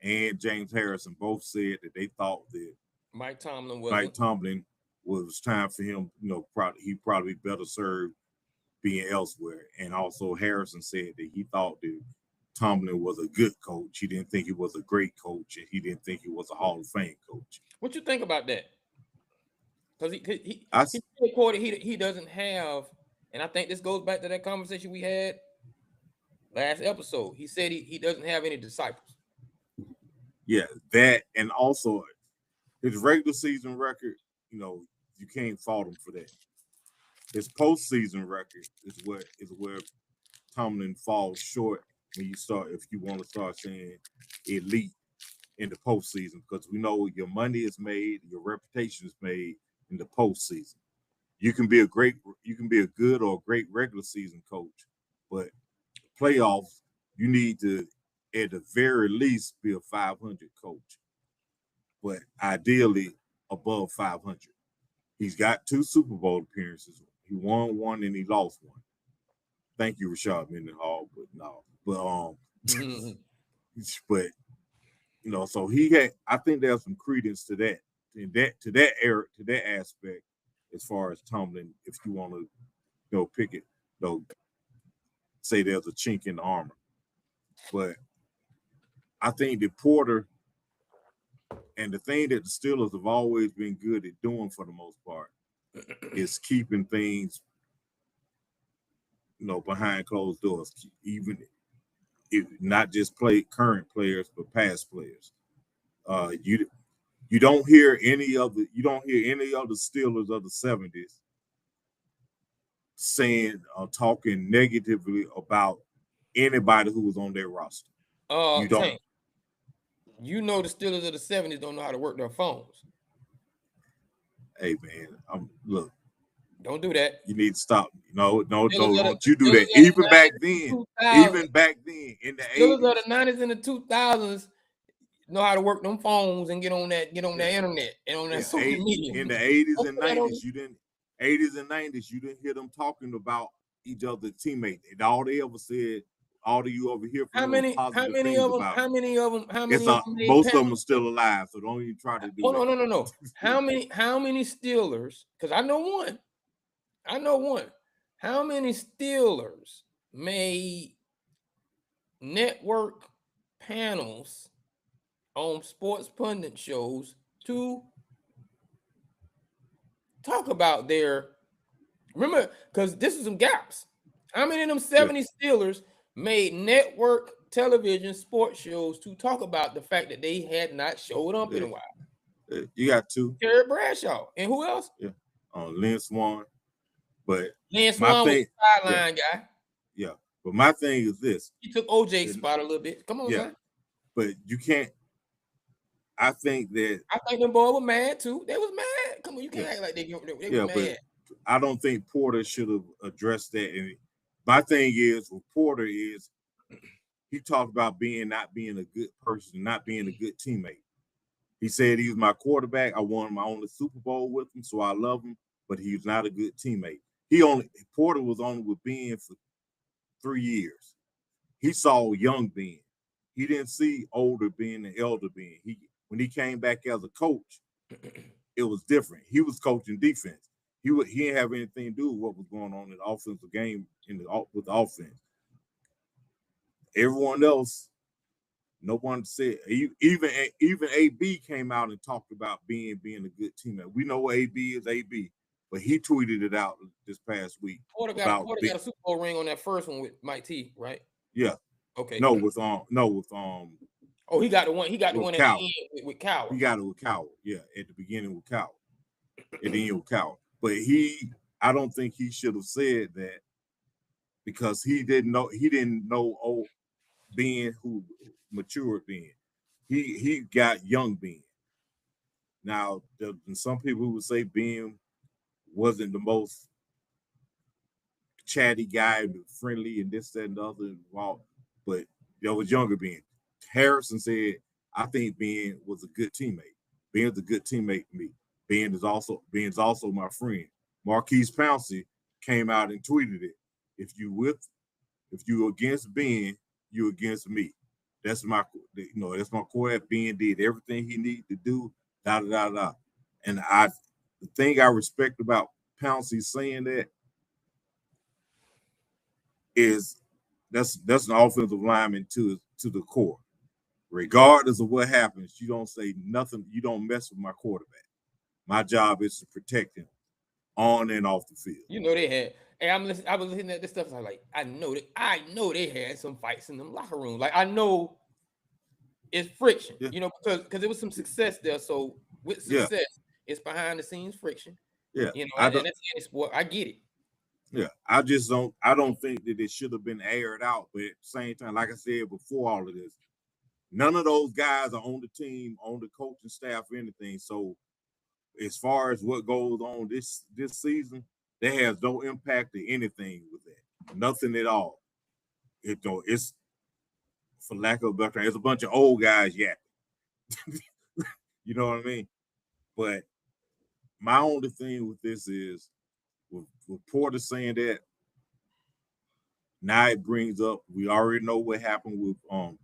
and James Harrison both said that they thought that Mike Tomlin was time for him. He probably better served being elsewhere. And also Harrison said that he thought that Tomlin was a good coach. He didn't think he was a great coach, and he didn't think he was a Hall of Fame coach. What you think about that? Because he reported he doesn't have, and I think this goes back to that conversation we had last episode. He said he doesn't have any disciples. Yeah, that, and also his regular season record, you can't fault him for that. His postseason record is where Tomlin falls short when if you want to start saying elite in the postseason, because we know your money is made, your reputation is made in the postseason. You can be a good or great regular season coach, but playoffs, you need to at the very least be a 500 coach, but ideally above 500. He's got 2 Super Bowl appearances. He won one and he lost one. Thank you, Rashad Mendenhall, but no. But So he had. I think there's some credence to that, to that aspect, as far as Tomlin. If you want to, pick it, say there's a chink in the armor, but I think that Porter, and the thing that the Steelers have always been good at doing for the most part, is keeping things, behind closed doors, even if not just current players, but past players. You don't hear any of the Steelers of the 70s saying or talking negatively about anybody who was on their roster. You don't. Tank, the Steelers of the 70s don't know how to work their phones. Hey man, look. Don't do that. You need to stop. No, don't you do that. Even back then, in the 80s. Steelers of the 90s and the 2000s know how to work them phones and get on that internet and on that social media. In the 80s and 90s, you didn't hear them talking about each other's teammates. And all they ever said, all you over here from how many of them most of them are still alive, so don't even try to do that. No. How many Steelers? Because I know one. How many Steelers made network panels on sports pundit shows to talk about remember, because this is some gaps. How many of them 70 Steelers made network television sports shows to talk about the fact that they had not showed up in a while? You got two. Terry Bradshaw. And who else? Yeah. Lynn Swan. But Lynn Swan was a sideline guy. Yeah. But my thing is this. He took OJ's spot a little bit. Come on, man. But you can't. I think them boys were mad too. They was mad. Come on, you can't act like they were mad. But I don't think Porter should have addressed that. And my thing is, with Porter is, he talked about not being a good person, not being a good teammate. He said he was my quarterback. I won my only Super Bowl with him, so I love him. But he's not a good teammate. Porter was only with Ben for 3 years. He saw young Ben. He didn't see older Ben and elder Ben. When he came back as a coach, it was different. He was coaching defense. He didn't have anything to do with what was going on in the offensive game with the offense. Everyone else, no one said. Even AB came out and talked about being a good teammate. We know what AB is, AB, but he tweeted it out this past week. Porter got a Super Bowl ring on that first one with Mike T, right? Yeah. Okay. Oh, he got the one. He got the one at the end with Coward. He got it with Coward. Yeah, at the beginning with Coward. At the end with Coward. But I don't think he should have said that, because he didn't know old Ben who matured Ben. He got young Ben. Now, some people would say Ben wasn't the most chatty guy, friendly, and this, that, and the other, but there was younger Ben. Harrison said, I think Ben was a good teammate. Ben's a good teammate to me. Ben's also my friend. Marquise Pouncey came out and tweeted it. If you against Ben, you against me. That's my quarterback. Ben did everything he needed to do. And the thing I respect about Pouncey saying that is that's an offensive lineman to the core. Regardless of what happens, you don't say nothing. You don't mess with my quarterback. My job is to protect him on and off the field. They had. Hey, I was listening at this stuff. So I know they had some fights in them locker rooms. Like, I know it's friction. Yeah. Because there was some success there. So with success, it's behind the scenes friction. Yeah. And that's any sport. I get it. Yeah, I don't think that it should have been aired out. But at the same time, like I said before all of this, none of those guys are on the team, on the coaching staff, or anything. So as far as what goes on this season, that has no impact to anything with that. Nothing at all. It's, for lack of a better term, it's a bunch of old guys yapping. You know what I mean? But my only thing with this is, with Porter saying that, now it brings up, we already know what happened with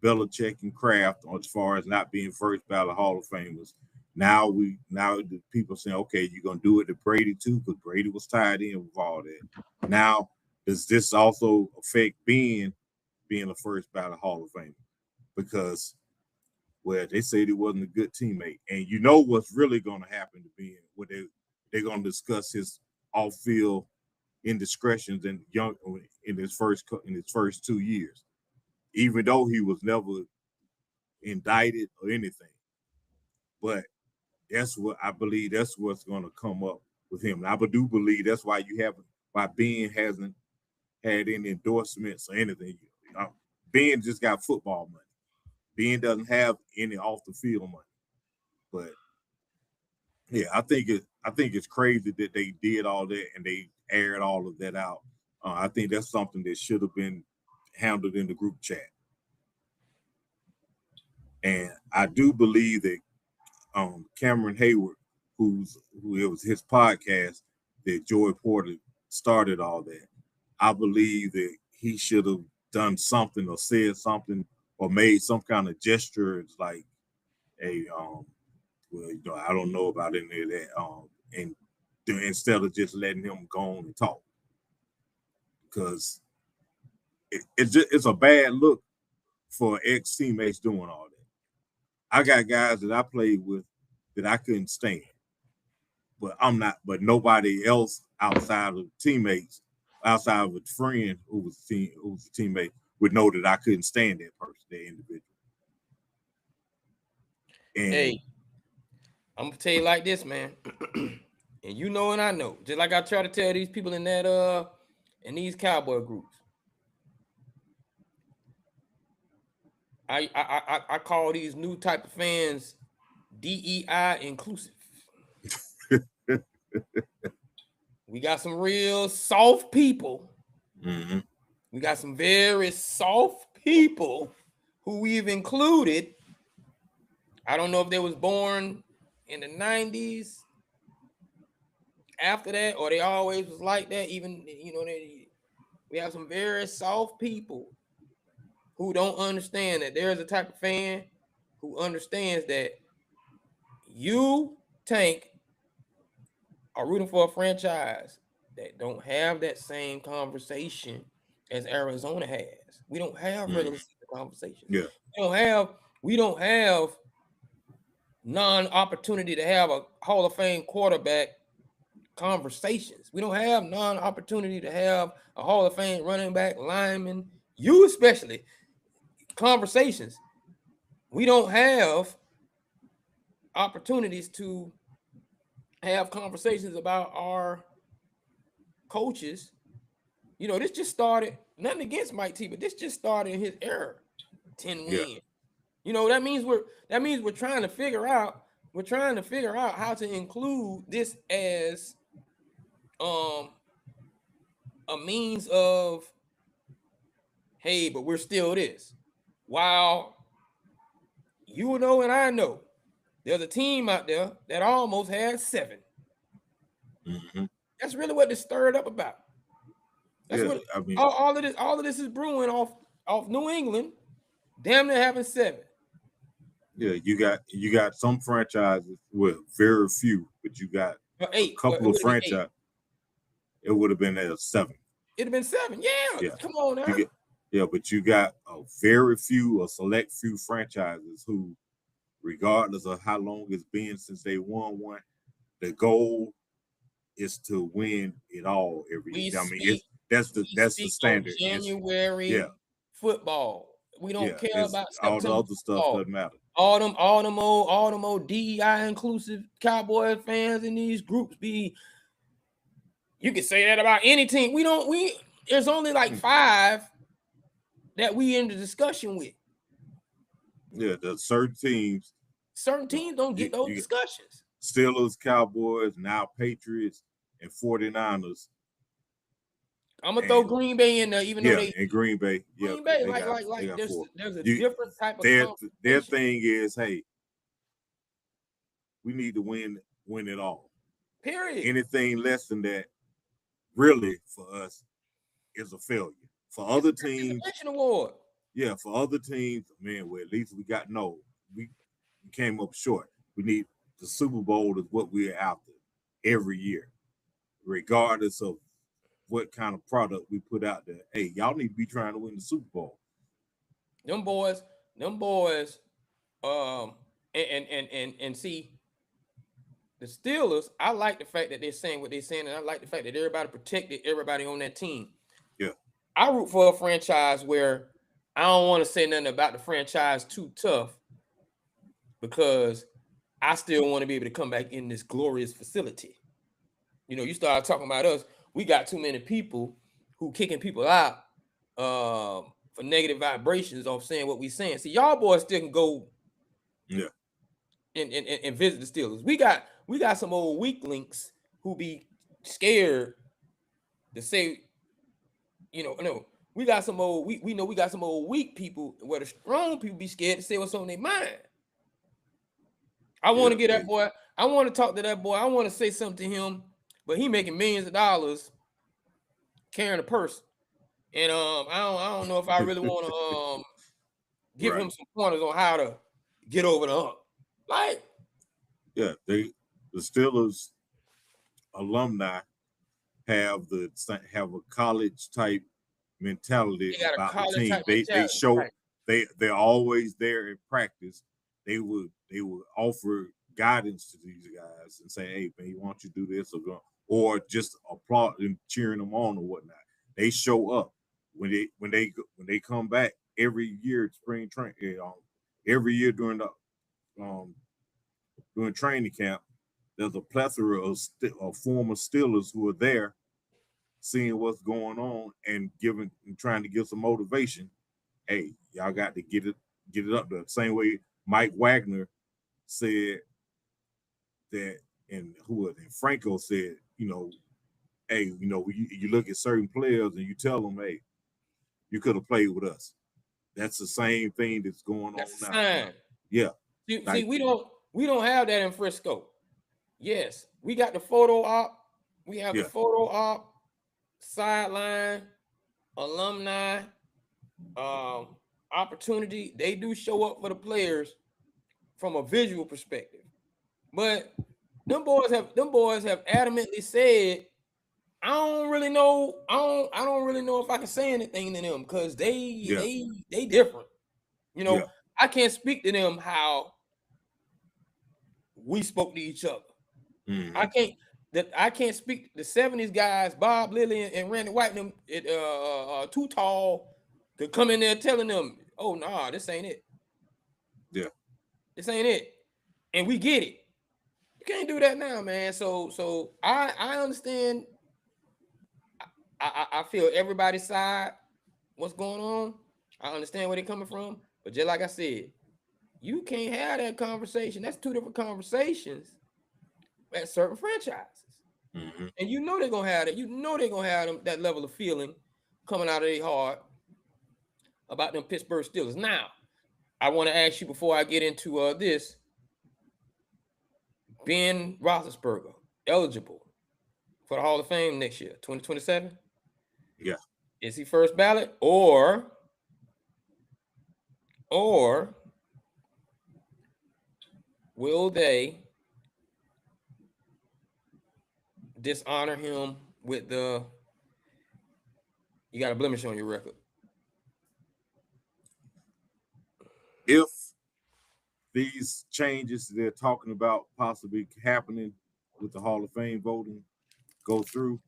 Belichick and Kraft as far as not being first ballot Hall of Famers. Now the people saying, okay, you're gonna do it to Brady too, because Brady was tied in with all that. Now, does this also affect being a first ballot Hall of Famer? Because they said he wasn't a good teammate, and you know what's really gonna happen to being what they're gonna discuss his off-field indiscretions in his first 2 years, even though he was never indicted or anything. But that's what I believe. That's what's going to come up with him. And I do believe that's why Ben hasn't had any endorsements or anything. Ben just got football money. Ben doesn't have any off the field money. But yeah, I think it's crazy that they did all that and they aired all of that out. I think that's something that should have been handled in the group chat. And I do believe that Cameron Hayward, who it was his podcast that Joey Porter started all that. I believe that he should have done something or said something or made some kind of gesture. It's like a I don't know about any of that. And instead of just letting him go on and talk, because it's a bad look for ex-teammates doing all that. I got guys that I played with that I couldn't stand, but nobody else outside of teammates, outside of a friend who was a teammate, would know that I couldn't stand that person, that individual. And hey, I'm gonna tell you like this, man. And you know, and I know, just like I try to tell these people in that in these cowboy groups. I call these new type of fans DEI inclusive. We got some real soft people. mm-hmm. We got some very soft people who we've included. I don't know if they was born in the 90s after that, or they always was like that. Even, we have some very soft people who don't understand that there's a type of fan who understands that you, Tank, are rooting for a franchise that don't have that same conversation as Arizona has. We don't have regular season conversations. Yeah. We don't have non-opportunity to have a Hall of Fame quarterback conversations. We don't have non-opportunity to have a Hall of Fame running back, lineman, you especially, conversations. We don't have opportunities to have conversations about our coaches. This just started, nothing against Mike T, but this just started in his era. 10 wins. Yeah. That means we're trying to figure out how to include this as a means of, hey, but we're still this. While you know and I know there's a team out there that almost had 7. Mm-hmm. That's really what this stirred up about. That's what all of this is brewing off New England, damn near having 7. Yeah, you got some franchises with very few, but you got 8. A couple of franchises. It would have been at 7. It'd have been 7. Yeah. Come on now. But you got a select few franchises who, regardless of how long it's been since they won one, the goal is to win it all every year. That's the standard. January football. We don't care about all the other stuff. Doesn't matter. All them old DEI inclusive Cowboy fans in these groups be. You can say that about any team. There's only like 5 that we in the discussion with. Yeah, there's certain teams don't get those discussions. Steelers, Cowboys, now Patriots, and 49ers. I'm gonna throw Green Bay in there, even though they and Green Bay. Green Bay, there's a different type of their thing is, hey, we need to win it all. Period. Anything less than that, really, for us, is a failure. For other teams, Convention award. yeah, for other teams, man, well, at least we came up short. We need the Super Bowl is what we're after every year, regardless of what kind of product we put out there. Hey, y'all need to be trying to win the Super Bowl. Them boys, and see the Steelers. I like the fact that they're saying what they're saying, and I like the fact that everybody protected everybody on that team. Yeah. I root for a franchise where I don't want to say nothing about the franchise too tough, because I still want to be able to come back in this glorious facility. You know, you start talking about us, we got too many people who kicking people out for negative vibrations off saying what we saying. See, y'all boys still can go and visit the Steelers. We got some old weaklings who be scared to say, no, we got some old we know we got some old weak people where the strong people be scared to say what's on their mind. I want to get that boy. I want to talk to that boy. I want to say something to him, but he making millions of dollars carrying a purse. And I don't know if I really want to give him some pointers on how to get over the hump. Like, yeah, the Steelers alumni have a college type mentality about the team. They show they're always there in practice. They would offer guidance to these guys and say, "Hey, man, you want you to do this or just applaud and cheering them on or whatnot." They show up when they come back every year at spring training. Every year during training camp, there's a plethora of former Steelers who are there, seeing what's going on and trying to give some motivation. Hey, y'all got to get it up there. Same way Mike Wagner said that, and Franco said, hey, you look at certain players and you tell them, hey, you could have played with us. That's the same thing that's going on now. Yeah. See, we don't have that in Frisco. Yes, we got the photo op. We have the photo op, sideline, alumni, opportunity. They do show up for the players from a visual perspective. But them boys have adamantly said, I don't really know if I can say anything to them, because they different. I can't speak to them how we spoke to each other. Mm-hmm. I can't speak to the 70s guys, Bob Lilly and Randy White, them too tall to come in there telling them, oh nah, this ain't it. Yeah. This ain't it. And we get it. You can't do that now, man. So I understand. I feel everybody's side, what's going on. I understand where they're coming from. But just like I said, you can't have that conversation. That's two different conversations at certain franchises. Mm-hmm. And you know they're going to have that. You know they're going to have that level of feeling coming out of their heart about them Pittsburgh Steelers. Now, I want to ask you before I get into this, Ben Roethlisberger, eligible for the Hall of Fame next year, 2027? Yeah. Is he first ballot or will they dishonor him with you got a blemish on your record? If these changes they're talking about possibly happening with the Hall of Fame voting go through,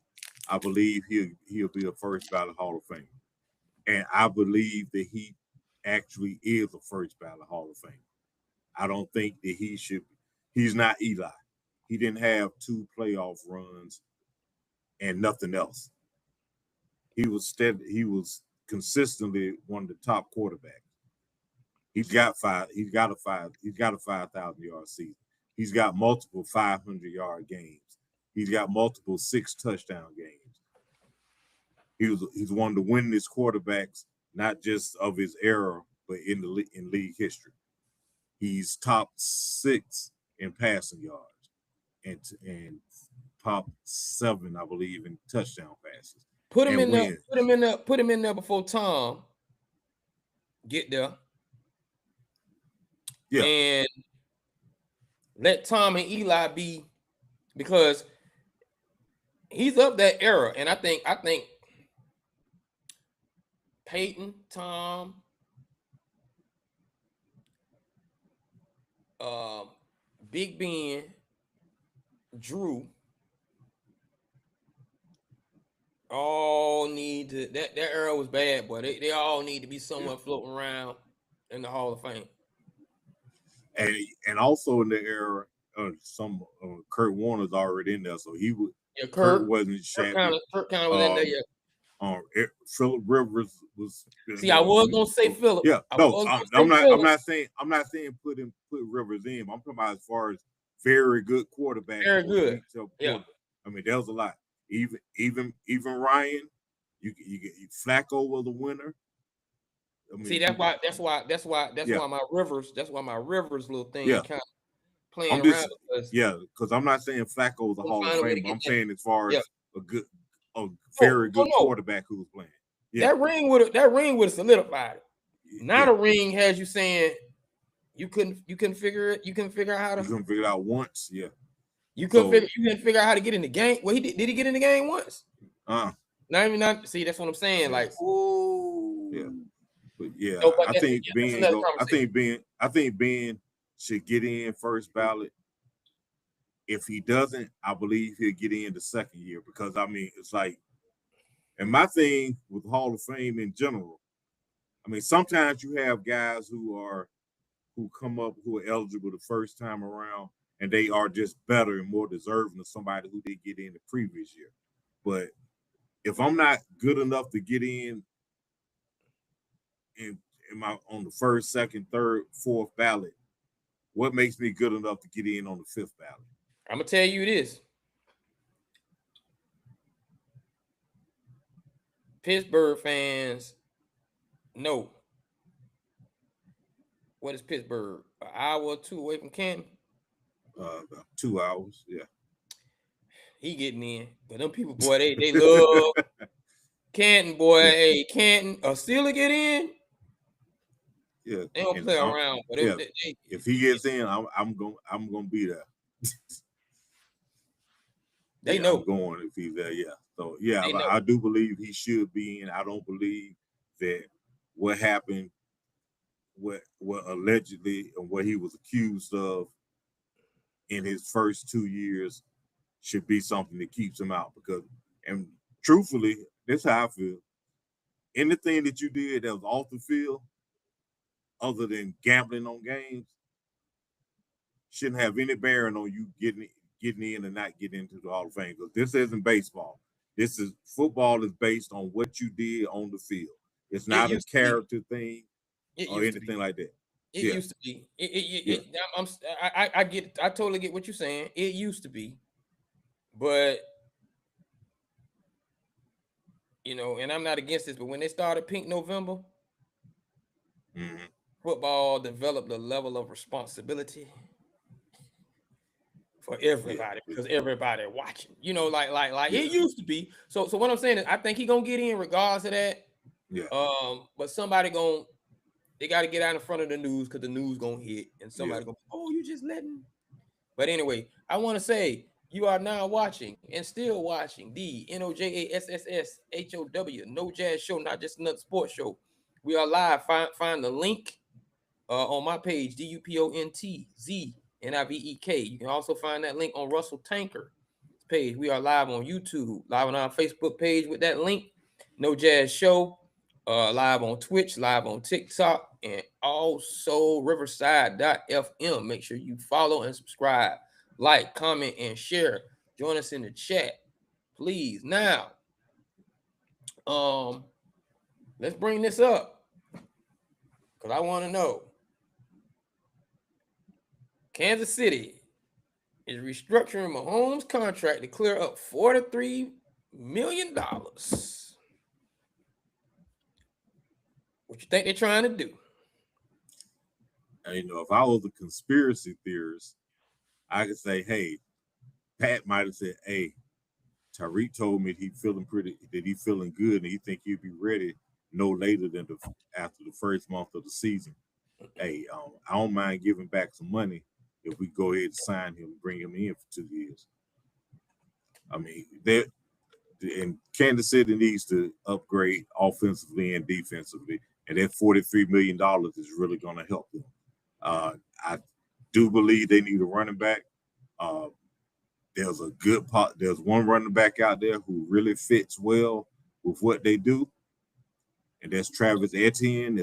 I believe he'll be a first ballot Hall of Fame. And I believe that he actually is a first ballot Hall of Fame. I don't think that he's not Eli. He didn't have 2 playoff runs and nothing else. He was consistently one of the top quarterbacks. He's got a 5,000 yard season. He's got multiple 500-yard games. He's got multiple 6 touchdown games. He's one of the winningest quarterbacks, not just of his era, but in league history. He's top 6 in passing yards and top 7, I believe, in touchdown passes. Put him and in there. win. Put him in there. Put him in there before Tom get there. Yeah. And let Tom and Eli be, because he's of that era. And I think Peyton, Tom, Big Ben, Drew, all need to, that era was bad, boy. They all need to be somewhere floating around in the Hall of Fame. And also in the era, some Kurt Warner's already in there, so he would. Yeah, Kurt wasn't shabby. Kurt kind of was in there. Yeah. Phillip Rivers was. See, I was gonna say Phillip. Yeah, no, I'm not saying put Rivers in. I'm talking about as far as very good quarterback. Very good. Yeah. I mean, there was a lot. Even Ryan, you get Flacco was the winner. I mean, see, that's why my Rivers little thing kind of playing around. Because I'm not saying Flacco was a Hall of Fame. I'm saying as far as a very good quarterback who was playing. Yeah. That ring would have solidified it. Not a ring has you saying you couldn't figure it. You couldn't figure out how to. You couldn't figure it out once. Yeah. You couldn't figure out how to get in the game. Well, did he get in the game once? See, that's what I'm saying. Like, ooh. Yeah. But yeah, no, but I think Ben should get in first ballot. If he doesn't, I believe he'll get in the second year, because I mean, it's like, and my thing with Hall of Fame in general, I mean, sometimes you have guys who come up who are eligible the first time around, and they are just better and more deserving of somebody who did get in the previous year. But if I'm not good enough to get in on the first, second, third, fourth ballot, what makes me good enough to get in on the fifth ballot? I'm gonna tell you this. Pittsburgh fans know. What is Pittsburgh? An hour or two away from Canton? About 2 hours, yeah. He getting in. But them people, boy, they love Canton, boy. Hey, Canton, Steeler get in. Yeah, they don't play around. But if he gets in, I'm gonna be there. They know. I'm going if he's there. Yeah. So yeah, I do believe he should be in. I don't believe that what happened, what allegedly and what he was accused of in his first 2 years should be something that keeps him out. Because, and truthfully, that's how I feel. Anything that you did that was off the field, other than gambling on games, shouldn't have any bearing on you getting in and not getting into the Hall of Fame. Because this isn't baseball. Football is based on what you did on the field. It's not a character thing or anything like that. It used to be. I get. I totally get what you're saying. It used to be, but and I'm not against this. But when they started Pink November, football developed a level of responsibility for everybody, because everybody watching. It used to be. So what I'm saying is, I think he gonna get in regardless of that. Yeah. But somebody they got to get out in front of the news, because the news gonna hit, and somebody gonna, you just letting. But anyway, I want to say you are now watching and still watching the NOJASSSHOW No Jazz Show, not just another sports show. We are live. Find the link on my page, DUPONTZNIVEK. You can also find that link on Russell Tanker's page. We are live on YouTube, live on our Facebook page with that link, No Jazz Show. Live on Twitch, live on TikTok, and also Riverside.fm. Make sure you follow and subscribe, like, comment, and share. Join us in the chat, please. Now, let's bring this up, because I want to know. Kansas City is restructuring Mahomes' contract to clear up $43 million. What you think they're trying to do? And, if I was a conspiracy theorist, I could say, hey, Pat might have said, hey, Tyreek told me he feeling good, and he think he'll be ready no later than after the first month of the season. Hey, I don't mind giving back some money if we go ahead and sign him, bring him in for 2 years. I mean, and Kansas City needs to upgrade offensively and defensively, and that $43 million is really going to help them. I do believe they need a running back. There's one running back out there who really fits well with what they do, and that's Travis Etienne.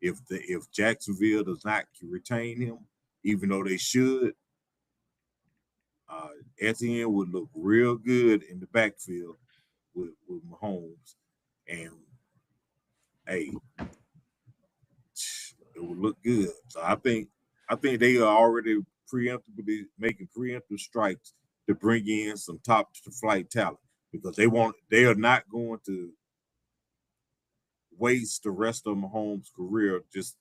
If Jacksonville does not retain him, even though they should, Etienne would look real good in the backfield with Mahomes, and hey, it would look good. So I think they are already preemptively making preemptive strikes to bring in some top flight talent, because they are not going to waste the rest of Mahomes' career. He's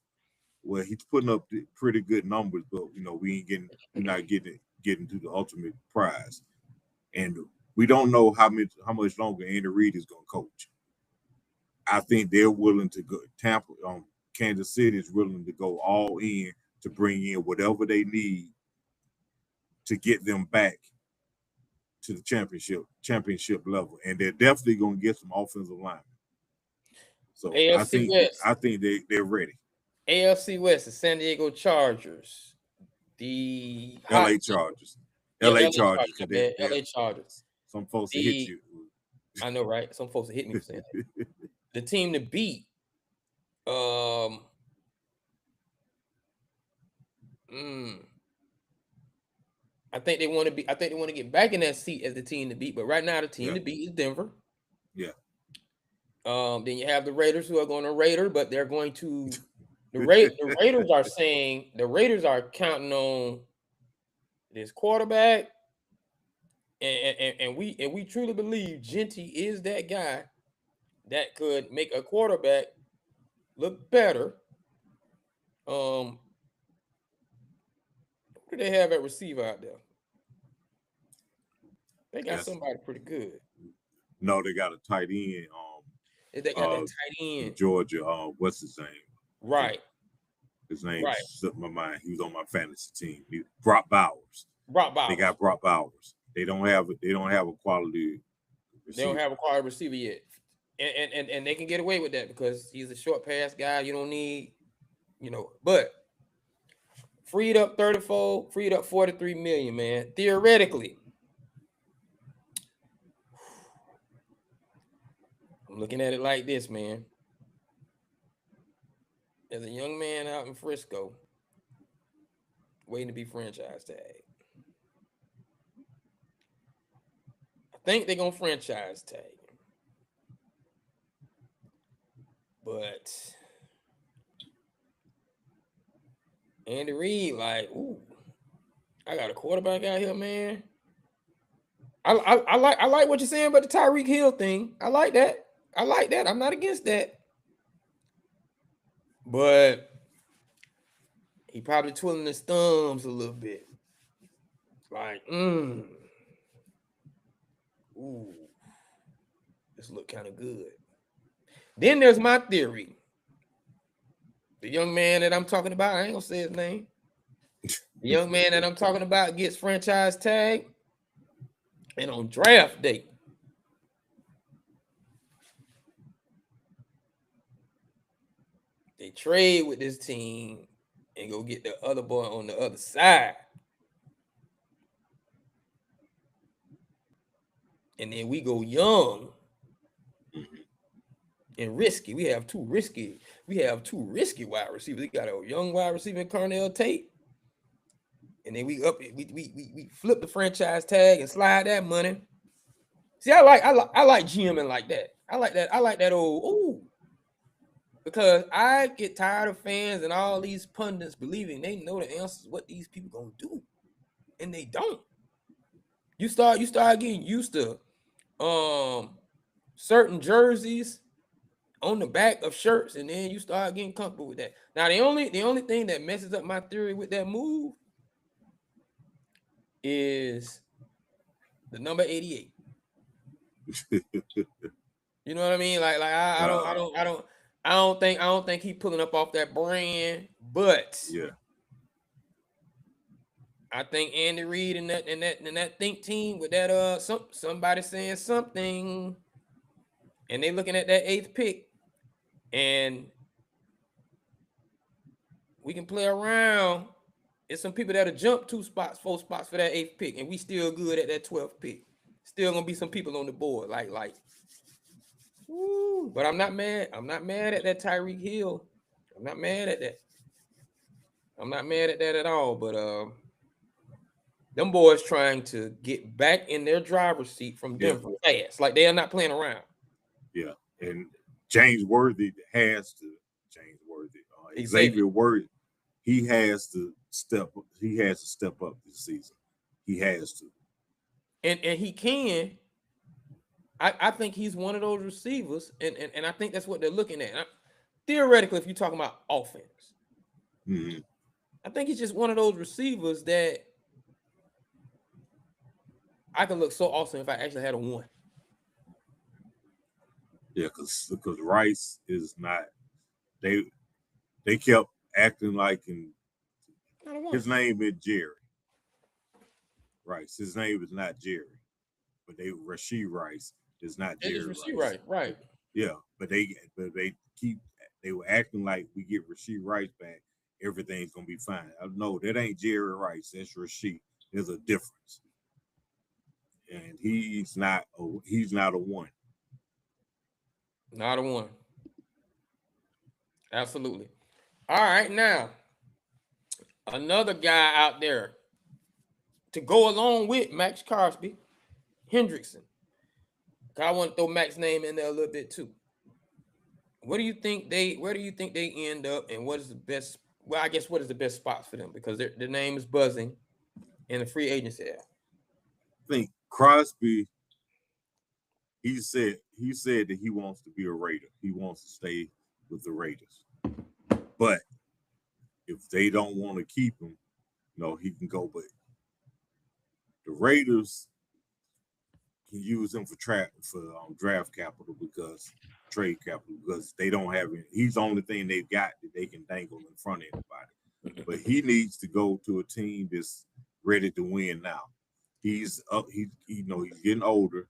putting up pretty good numbers, but we're not getting to the ultimate prize, and we don't know how much longer Andy Reid is going to coach. I think they're willing to go. Kansas City is willing to go all in to bring in whatever they need to get them back to the championship level, and they're definitely going to get some offensive linemen. So AFC West. I think they're ready. AFC West, the San Diego Chargers, the LA Chargers. LA Chargers. Some folks hit you. I know, right? Some folks hit me for saying that. The team to beat. I think they want to get back in that seat as the team to beat, but right now the team to beat is Denver. Yeah. Then you have the Raiders, who are going to Raider, but they're going to the Raiders are saying the Raiders are counting on this quarterback, and we truly believe Genty is that guy that could make a quarterback look better. Who do they have at receiver out there? They got somebody pretty good. No, they got a tight end. They got that tight end. Georgia. What's his name? Right. His name slipped my mind. He was on my fantasy team. Brock Bowers. They got Brock Bowers. They don't have a quality receiver. They don't have a quality receiver yet. And they can get away with that because he's a short pass guy. You don't need, but freed up 43 million, man. Theoretically, I'm looking at it like this, man. There's a young man out in Frisco waiting to be franchise tagged. I think they're gonna franchise tag him. But Andy Reid, I got a quarterback out here, man. I like what you're saying about the Tyreek Hill thing. I like that. I'm not against that. But he probably twiddling his thumbs a little bit. This look kind of good. Then there's my theory. The young man that I'm talking about, I ain't gonna say his name. The young man that I'm talking about gets franchise tag, and on draft day, they trade with this team and go get the other boy on the other side. And then we go young and risky. We have two risky wide receivers. We got a young wide receiver, Carnell Tate. And then we flip the franchise tag and slide that money. See, I like GMing like that. I like that old because I get tired of fans and all these pundits believing they know the answers what these people gonna do, and they don't. You start getting used to certain jerseys on the back of shirts, and then you start getting comfortable with that. Now, the only thing that messes up my theory with that move is the number 88. You know what I mean? Like I don't think he pulling up off that brand, but Yeah. I think Andy Reid and that think team with that somebody saying something, and they looking at that 8th pick, and we can play around. It's some people that'll jump 2 spots, 4 spots for that 8th pick, and we still good at that 12th pick. Still gonna be some people on the board, like. Woo, but I'm not mad. I'm not mad at that Tyreek Hill. I'm not mad at that. I'm not mad at that at all. But them boys trying to get back in their driver's seat from Denver fast. Like they are not playing around. Yeah. And James Worthy has to. James Worthy. Exactly. Xavier Worthy. He has to step up this season. He has to. And he can. I think he's one of those receivers, and I think that's what they're looking at. Theoretically, if you're talking about offense, I think he's just one of those receivers that I could look so awesome if I actually had a 1. Yeah, because Rice is not. They kept acting like his name is Jerry Rice. His name is not Jerry, but Rashee Rice is not Jerry Rice. Right. Yeah, but they were acting like we get Rashee Rice back, everything's gonna be fine. No, that ain't Jerry Rice. That's Rashee. There's a difference, and he's not a 1. Not a 1. Absolutely. All right, now another guy out there to go along with Max Crosby, Hendrickson. I want to throw Max's name in there a little bit too. Where do you think they end up, and what is the best? Well, I guess what is the best spot for them, because their name is buzzing in the free agency. I think Crosby. He said that he wants to be a Raider. He wants to stay with the Raiders. But if they don't want to keep him, he can go. But the Raiders can use him for draft capital, because trade capital, because they don't have any. He's the only thing they've got that they can dangle in front of anybody. But he needs to go to a team that's ready to win now. He's up. He's getting older.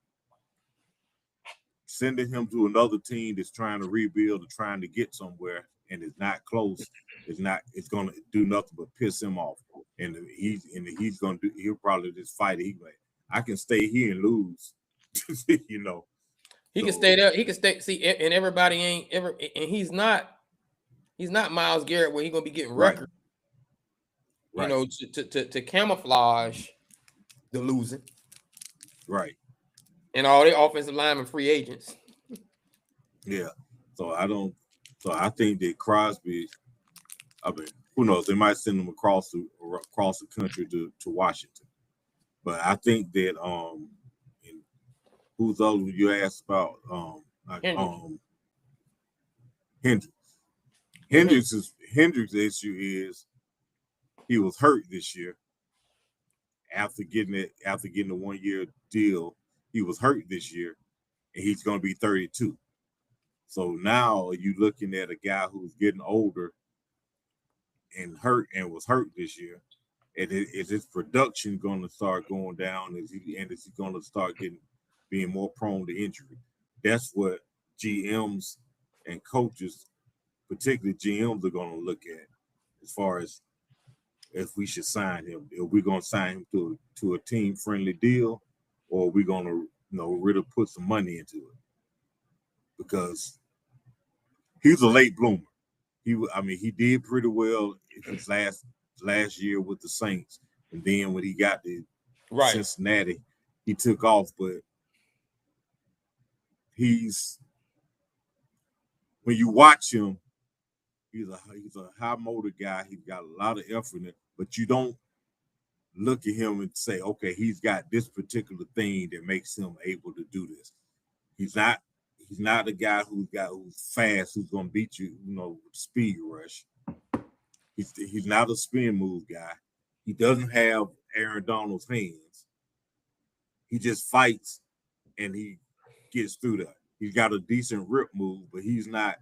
Sending him to another team that's trying to rebuild or trying to get somewhere and is not close, it's going to do nothing but piss him off. And he'll probably just fight it. He's like, I can stay here and lose. He can stay there. He can stay. See, and everybody ain't ever. And he's not Myles Garrett, where he's gonna be getting records. Right. To camouflage the losing. Right. And all the offensive linemen free agents. Yeah. So I think that Crosby, who knows? They might send him across the country to Washington. But I think that who's the other you asked about? Hendricks. Hendricks' issue is he was hurt this year. After getting the 1-year deal, he was hurt this year, and he's going to be 32. So now you're looking at a guy who's getting older and was hurt this year. And is his production going to start going down? Is he going to start being more prone to injury? That's what GMs and coaches, particularly GMs, are going to look at as far as if we should sign him. Are we going to sign him to a team-friendly deal, or are we going to really put some money into it? Because he's a late bloomer. He did pretty well in his last year with the Saints, and then when he got to Cincinnati, he took off. But when you watch him, he's a high motor guy. He's got a lot of effort in it, but you don't look at him and say, okay, he's got this particular thing that makes him able to do this. He's not a guy who's fast, who's going to beat you, with speed rush. He's not a spin move guy. He doesn't have Aaron Donald's hands. He just fights, and he gets through that. He's got a decent rip move, but he's not.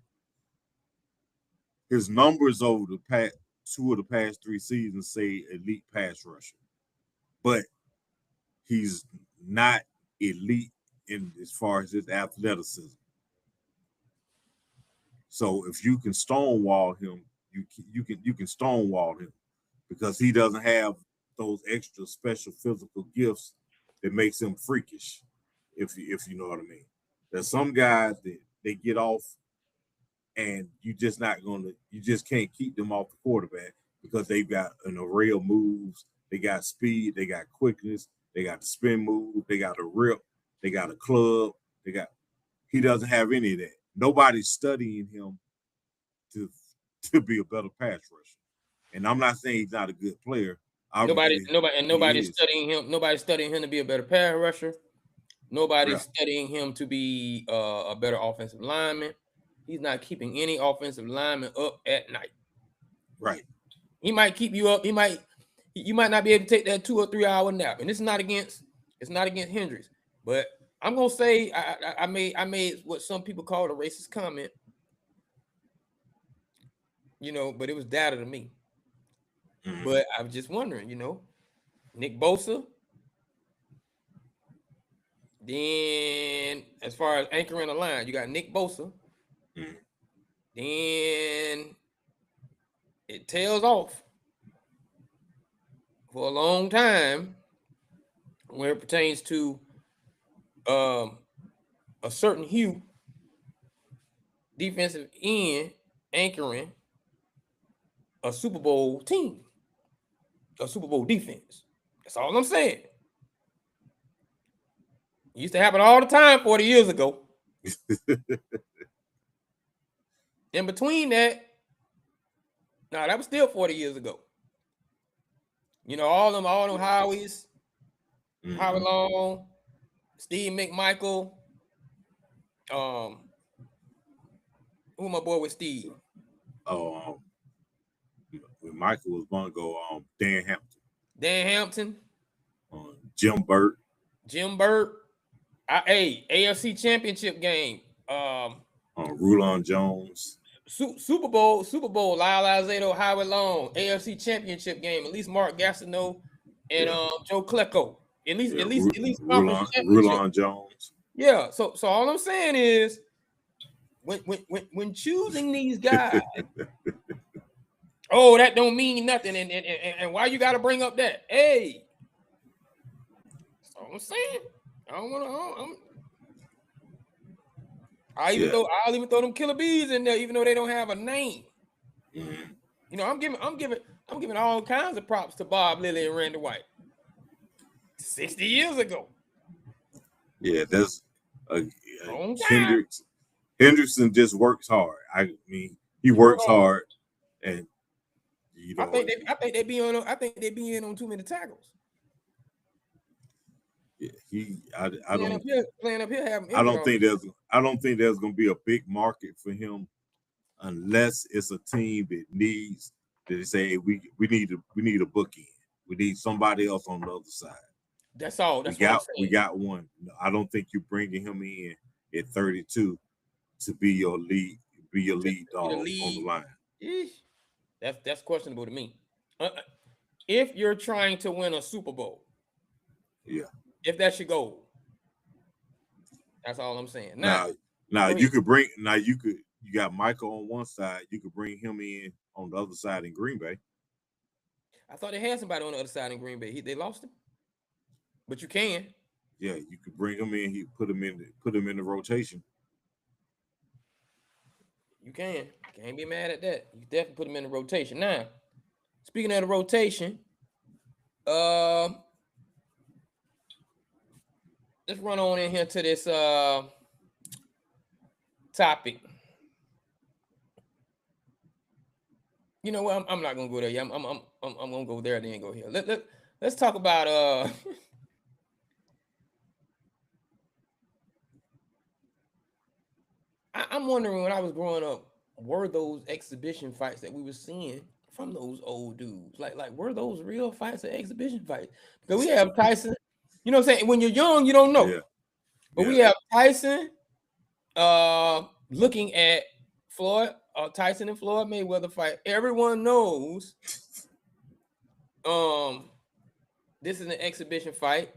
His numbers over the past 2 of the past 3 seasons say elite pass rusher, but he's not elite in as far as his athleticism. So if you can stonewall him, you can stonewall him because he doesn't have those extra special physical gifts that makes him freakish. If you know what I mean. There's some guys that they get off, and you just can't keep them off the quarterback because they've got an array of moves. They got speed, they got quickness, they got the spin move, they got a rip, they got a club, he doesn't have any of that. Nobody's studying him to be a better pass rusher. And I'm not saying he's not a good player. Nobody's studying him. Nobody's studying him to be a better pass rusher. Nobody's studying him to be a better offensive lineman. He's not keeping any offensive lineman up at night. Right. He might keep you up. You might not be able to take that 2 or 3 hour nap. And it's not against Hendricks. But I'm gonna say I made what some people call a racist comment. But it was data to me. Mm-hmm. But I was just wondering, Nick Bosa. Then, as far as anchoring the line, you got Nick Bosa. Mm-hmm. Then it tails off for a long time when it pertains to a certain hue defensive end anchoring a Super Bowl team, a Super Bowl defense. That's all I'm saying. It used to happen all the time 40 years ago. In between that, that was still 40 years ago. All them Howies, Howie Long, Steve McMichael, who my boy with Steve? When Michael was going to go, Dan Hampton. Dan Hampton. Jim Burt. AFC Championship game. Rulon Jones. Super Bowl, Lyle Alzado, Howie Long, AFC Championship game, at least Mark Gastineau and Joe Klecko. At least Rulon Jones. Yeah, so all I'm saying is when choosing these guys, that don't mean nothing, and why you gotta bring up that? Hey, that's all I'm saying. I don't want to. I'll even throw them killer bees in there, even though they don't have a name. Mm-hmm. I'm giving all kinds of props to Bob Lilly and Randy White. 60 years ago. Yeah, that's Hendrickson just works hard. I mean, he works hard, and I think they be in on too many tackles. Yeah, playing up here. I don't think there's going to be a big market for him unless it's a team that needs to say, hey, we need a bookend. We need somebody else on the other side. That's all. We got one. I don't think you're bringing him in at 32 to be your lead dog on the line. That's questionable to me. If you're trying to win a Super Bowl, if that's your goal, that's all I'm saying. You got Michael on one side. You could bring him in on the other side in Green Bay. I thought they had somebody on the other side in Green Bay. They lost him, but you can. Yeah, you could bring him in. He put him in the rotation. You can. Can't be mad at that. You definitely put him in the rotation. Now, speaking of the rotation, let's run on in here to this topic. You know what? I'm not gonna go there. Yeah, I'm gonna go there and then go here. Let's talk about I'm wondering, when I was growing up, were those exhibition fights that we were seeing from those old dudes? Like were those real fights or exhibition fights? Because we have Tyson. You know what I'm saying? When you're young, you don't know. Yeah. But we have Tyson looking at Tyson and Floyd Mayweather fight. Everyone knows this is an exhibition fight.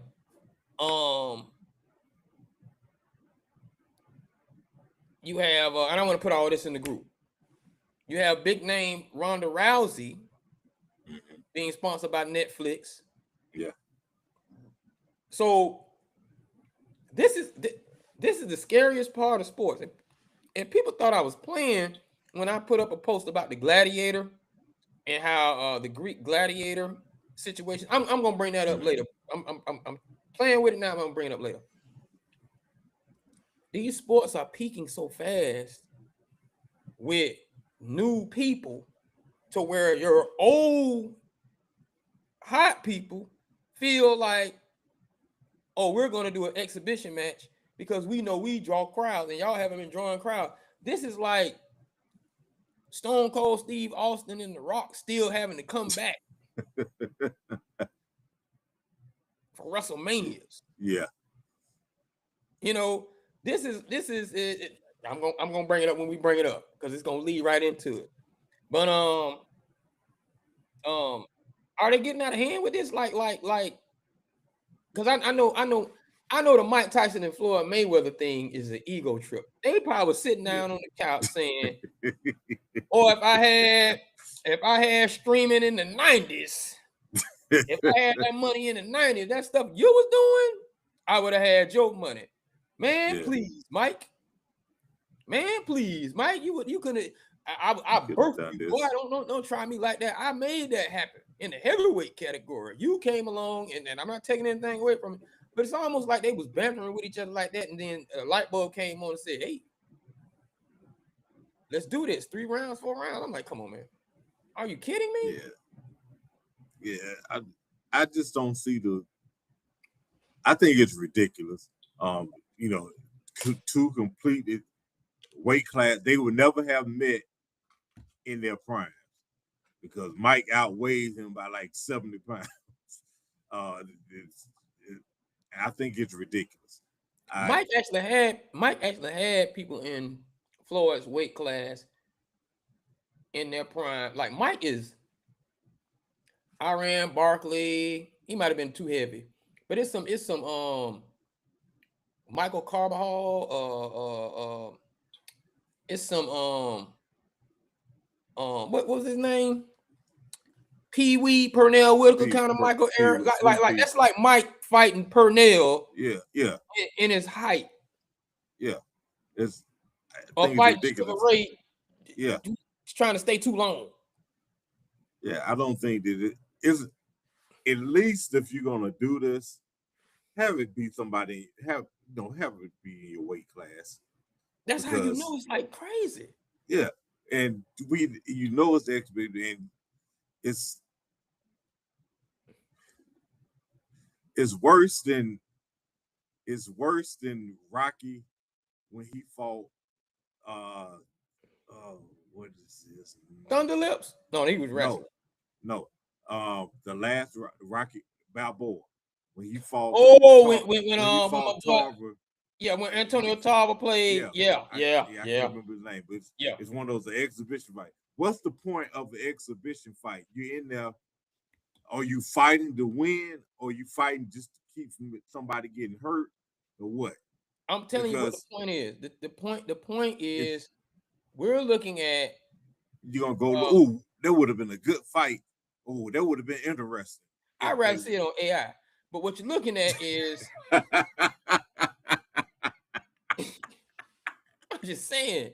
You have and I want to put all this in the group. You have big name Ronda Rousey being sponsored by Netflix. Yeah. So this is the scariest part of sports. And people thought I was playing when I put up a post about the gladiator and how the Greek gladiator situation. I'm gonna bring that up later. I'm playing with it now. I'm gonna bring it up later. These sports are peaking so fast with new people to where your old hot people feel like, oh, we're going to do an exhibition match because we know we draw crowds and y'all haven't been drawing crowds. This is like Stone Cold Steve Austin and The Rock still having to come back for WrestleManias. Yeah. You know, this is it. I'm gonna bring it up when we bring it up because it's gonna lead right into it. But are they getting out of hand with this? Like, because I know the Mike Tyson and Floyd Mayweather thing is an ego trip. They probably was sitting down on the couch saying, "Oh, if I had streaming in the 90s, if I had that money in the 90s, that stuff you was doing, I would have had your money." Man, please, Mike. Man, please, Mike. You couldn't. I birthed you. Boy, don't try me like that. I made that happen in the heavyweight category. You came along, and I'm not taking anything away from it, but it's almost like they was bantering with each other like that, and then a light bulb came on and said, "Hey, let's do this. 3 rounds, 4 rounds." I'm like, come on, man. Are you kidding me? Yeah. I just don't see I think it's ridiculous. You know, two completed weight class, they would never have met in their prime because Mike outweighs him by like 70 pounds. I think it's ridiculous. Mike actually had people in Floyd's weight class in their prime. Like Mike is Iran Barkley. He might have been too heavy, but it's some Michael Carbajal. It's some what was his name? Pee Wee Pernell Whitaker kind of Michael Aaron. Like that's like Mike fighting Pernell. Yeah. In his height. Yeah. It's fighting Sugar Ray. Yeah. He's trying to stay too long. Yeah, I don't think that it is. At least if you're gonna do this, have it be somebody. Have it be in your weight class. That's how you know it's like crazy. Yeah, and it's the exhibition, and it's worse than Rocky when he fought. What is this? Thunder Lips? No, he was wrestling. No. The last Rocky Balboa when he fought. Oh, when Tarver. Yeah, when Antonio Tarver played. Yeah. I can't remember his name, but it's one of those exhibition fights. What's the point of an exhibition fight? You're in there. Are you fighting to win, or are you fighting just to keep somebody getting hurt, or what? I'm telling you what the point is. The point is we're looking at. You're gonna go. Oh, that would have been a good fight. Oh, that would have been interesting. I'd rather see it on AI. But what you're looking at is. I'm just saying.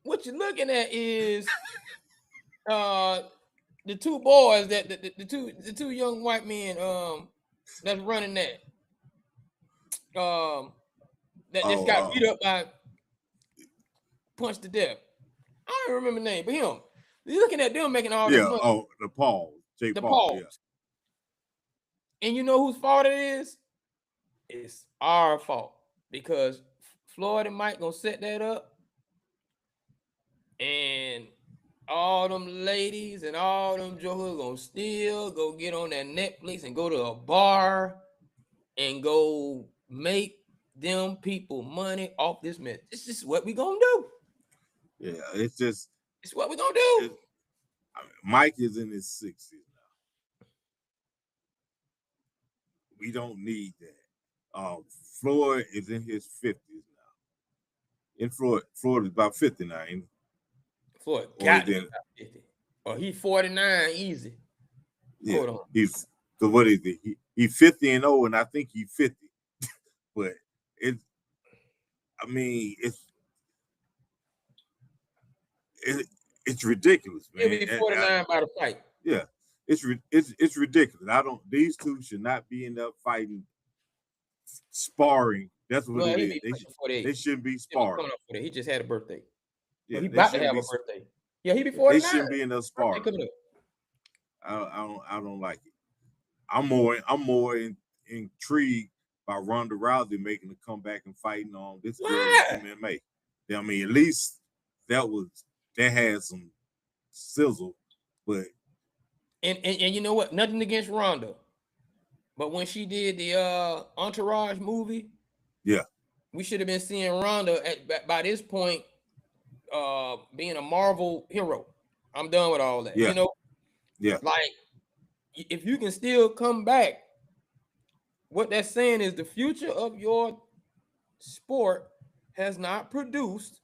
What you're looking at is the two boys the two young white men that's running that just got beat up by punched to death. I don't remember the name, but him. You're looking at them making all this money. Oh, the Paul. Jake Paul. Yeah. And you know whose fault it is? It's our fault because Floyd and Mike gonna set that up, and all them ladies and all them jokers gonna still go get on that Netflix and go to a bar and go make them people money off this man. This is what we gonna do. Yeah, it's just It's what we gonna do. Mike is in his 60s now. We don't need that. Floyd is in his 50s now. In Floyd is about 59. Floyd got to be about 50. Or he 49 easy. Yeah, hold on. He's because what is it? He's 50 and 0, and I think he's 50. But it's it's ridiculous, man. He'll be 49 by the fight. Yeah, it's ridiculous. These two should not be in there fighting, sparring. That's what it is. They shouldn't be sparring. He just had a birthday. Yeah, he about to have a birthday. Yeah, he be 49. They shouldn't be in there sparring. I don't like it. I'm more intrigued by Ronda Rousey making a comeback and fighting on this girl in MMA. I mean, at least that had some sizzle, but and you know what? Nothing against Ronda, but when she did the Entourage movie, yeah, we should have been seeing Ronda by this point being a Marvel hero. I'm done with all that. Yeah. You know, like if you can still come back, what that's saying is the future of your sport has not produced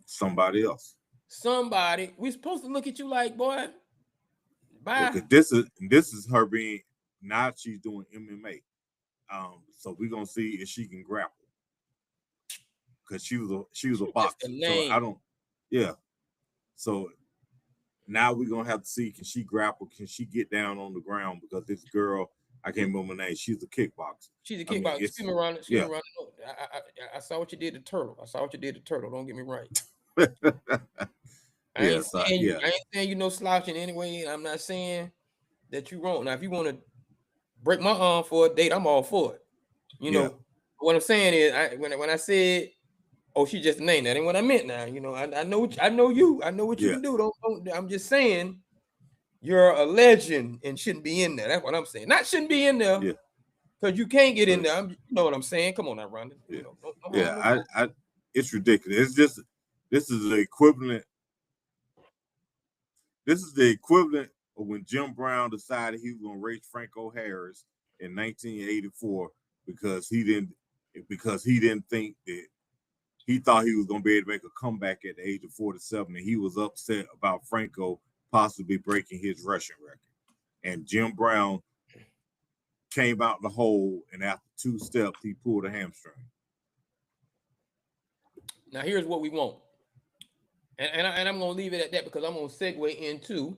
somebody else. We're supposed to look at you like, boy, bye. Yeah, this is her being, now she's doing MMA. So we're gonna see if she can grapple. Because she was a boxer. So now we're gonna have to see, can she grapple? Can she get down on the ground? Because this girl, I can't remember her name, she's a kickboxer. She's a kickboxer. Excuse me, Ron. I saw what you did to Turtle. Don't get me right. I ain't saying you no slouch in any way. I'm not saying that you wrong. Now, if you want to break my arm for a date, I'm all for it. You know what I'm saying is, when I said, "Oh, she just a name," that ain't what I meant. Now, you know, I know you. I know what you can do. Don't. I'm just saying, you're a legend and shouldn't be in there. That's what I'm saying. Not shouldn't be in there. Yeah. Because you can't get in there. You know what I'm saying? Come on now, Ronda. Yeah. You know, It's ridiculous. It's just, this is the equivalent. This is the equivalent of when Jim Brown decided he was going to race Franco Harris in 1984 because he didn't think that, he thought he was going to be able to make a comeback at the age of 47, and he was upset about Franco possibly breaking his rushing record. And Jim Brown came out the hole, and after 2 steps, he pulled a hamstring. Now, here's what we want. And I'm going to leave it at that because I'm going to segue into,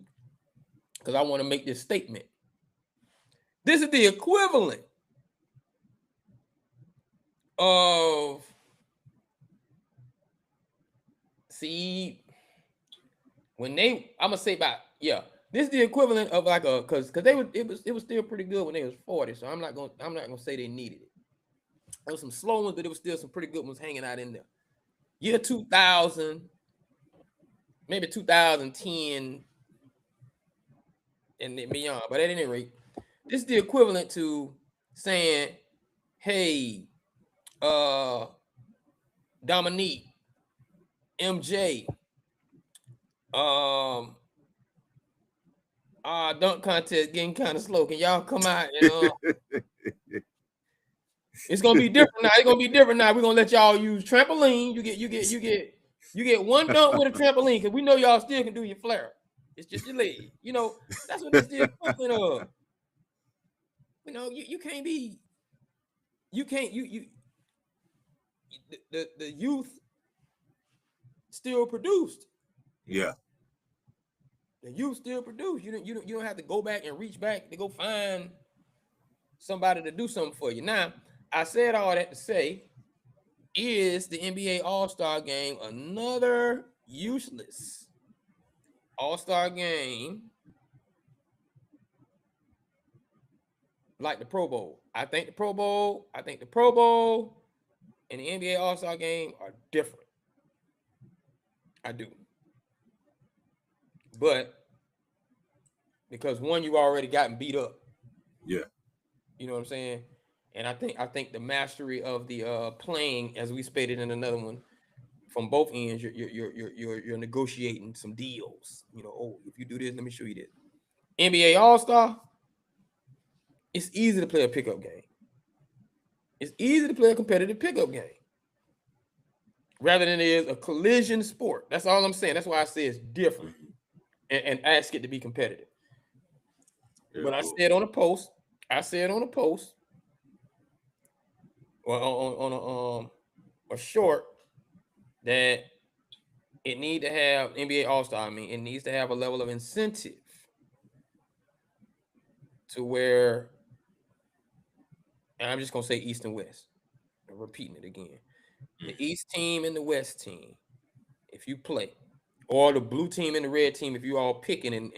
because I want to make this statement. This is the equivalent of, when I'm going to say about, this is the equivalent of like because it was still pretty good when they was 40. So I'm not gonna say they needed it. There was some slow ones, but there was still some pretty good ones hanging out in there. Year 2000, maybe 2010, and then beyond. But at any rate, this is the equivalent to saying, "Hey, Dominique, MJ, dunk contest getting kind of slow. Can y'all come out and it's gonna be different now. It's gonna be different now. We're gonna let y'all use trampoline. You get one dunk with a trampoline because we know y'all still can do your flare. It's just your leg. You know, that's what this is equivalent of. You know, you can't be, the youth still produced. Yeah. The youth still produce. You don't have to go back and reach back to go find somebody to do something for you. Now, I said all that to say, is the NBA All-Star Game another useless All-Star Game like the Pro Bowl? I think the Pro Bowl and the NBA All-Star Game are different. I do. But because one, you've already gotten beat up. Yeah. You know what I'm saying? And I think the mastery of the playing, as we stated in another one, from both ends, you're negotiating some deals. You know, oh, if you do this, let me show you this. NBA All-Star, it's easy to play a pickup game. It's easy to play a competitive pickup game rather than it is a collision sport. That's all I'm saying. That's why I say it's different and ask it to be competitive. Yeah, But I cool. said on a post, or on a short, that it need to have NBA All-Star. I mean, it needs to have a level of incentive to where, and I'm just gonna say East and West. I'm repeating it again. The East team and the West team, if you play, or the blue team and the red team, if you all picking and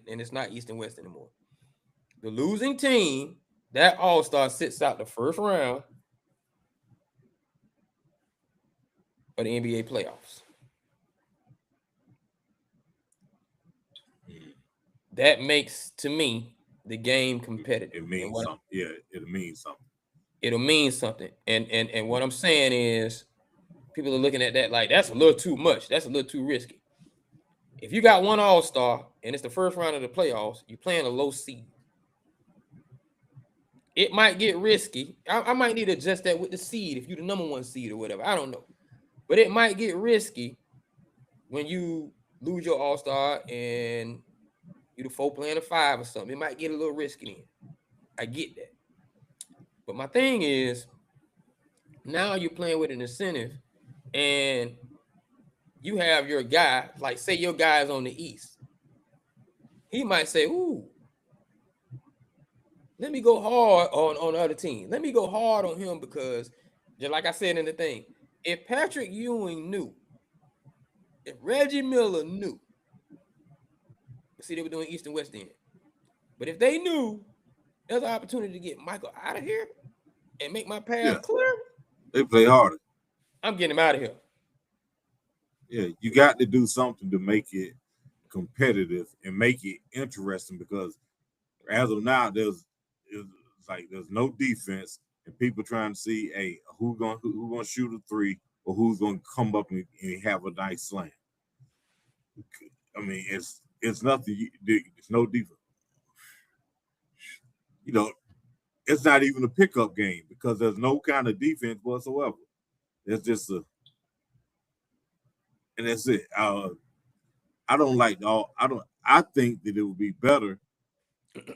it's not East and West anymore. The losing team, that All-Star sits out the first round of the NBA playoffs. That makes, to me, the game competitive. It means something. Yeah, it means something. It'll mean something. And what I'm saying is, people are looking at that like that's a little too much. That's a little too risky. If you got one All-Star and it's the first round of the playoffs, you're playing a low seed. It might get risky. I might need to adjust that with the seed if you're the number one seed or whatever. I don't know. But it might get risky when you lose your All-Star and you're the 4 playing a 5 or something. It might get a little risky then. I get that. But my thing is, now you're playing with an incentive and you have your guy, like say your guy is on the East. He might say, ooh, let me go hard on the other team. Let me go hard on him because, just like I said in the thing, if Patrick Ewing knew, if Reggie Miller knew, see, they were doing East and West End. But if they knew there's an opportunity to get Michael out of here and make my path clear, they play harder. I'm getting him out of here. Yeah, you got to do something to make it competitive and make it interesting because as of now, there's no defense and people trying to see, hey, who's gonna shoot a three or who's gonna come up and have a nice slam. I mean, it's nothing. It's no defense. You know, it's not even a pickup game because there's no kind of defense whatsoever. It's just and that's it. I don't like all. I think that it would be better.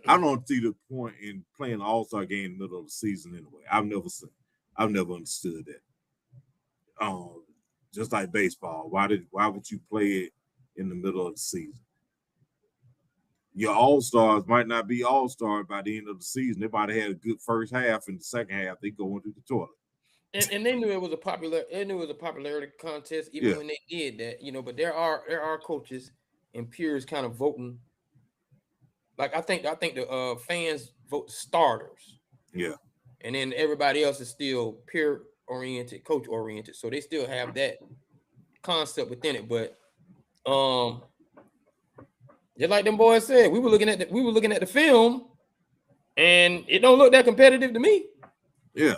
I don't see the point in playing an All-Star game in the middle of the season anyway. I've never understood that. Just like baseball, why would you play it in the middle of the season? Your All-Stars might not be All-Star by the end of the season. They might have had a good first half, and the second half they go into the toilet. And they knew it was a popularity contest, even when they did that, you know. But there are coaches and peers kind of voting. Like I think the fans vote starters. Yeah. And then everybody else is still peer oriented, coach oriented. So they still have that concept within it. But just like them boys said, we were looking at the film, and it don't look that competitive to me. Yeah.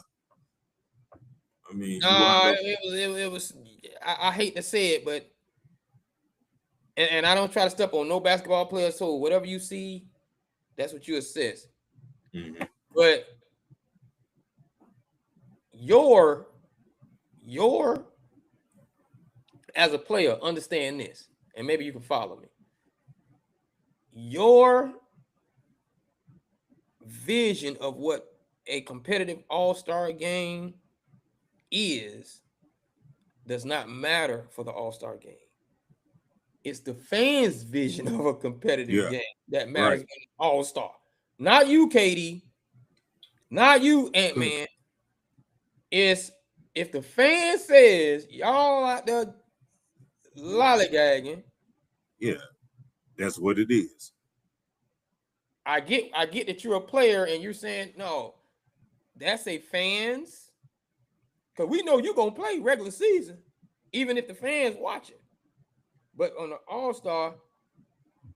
I mean, it was. I hate to say it, but and I don't try to step on no basketball player. So whatever you see, that's what you assess. Mm-hmm. But your as a player, understand this, and maybe you can follow me. Your vision of what a competitive all-star game does not matter for the all-star game. It's the fans' vision of a competitive game that matters in all-star. Not you, Katie. Not you, Ant-Man. It's if the fan says y'all out there lollygagging. Yeah, that's what it is. I get that you're a player and you're saying no, that's a fans. Because we know you're gonna play regular season, even if the fans watch it. But on the All-Star,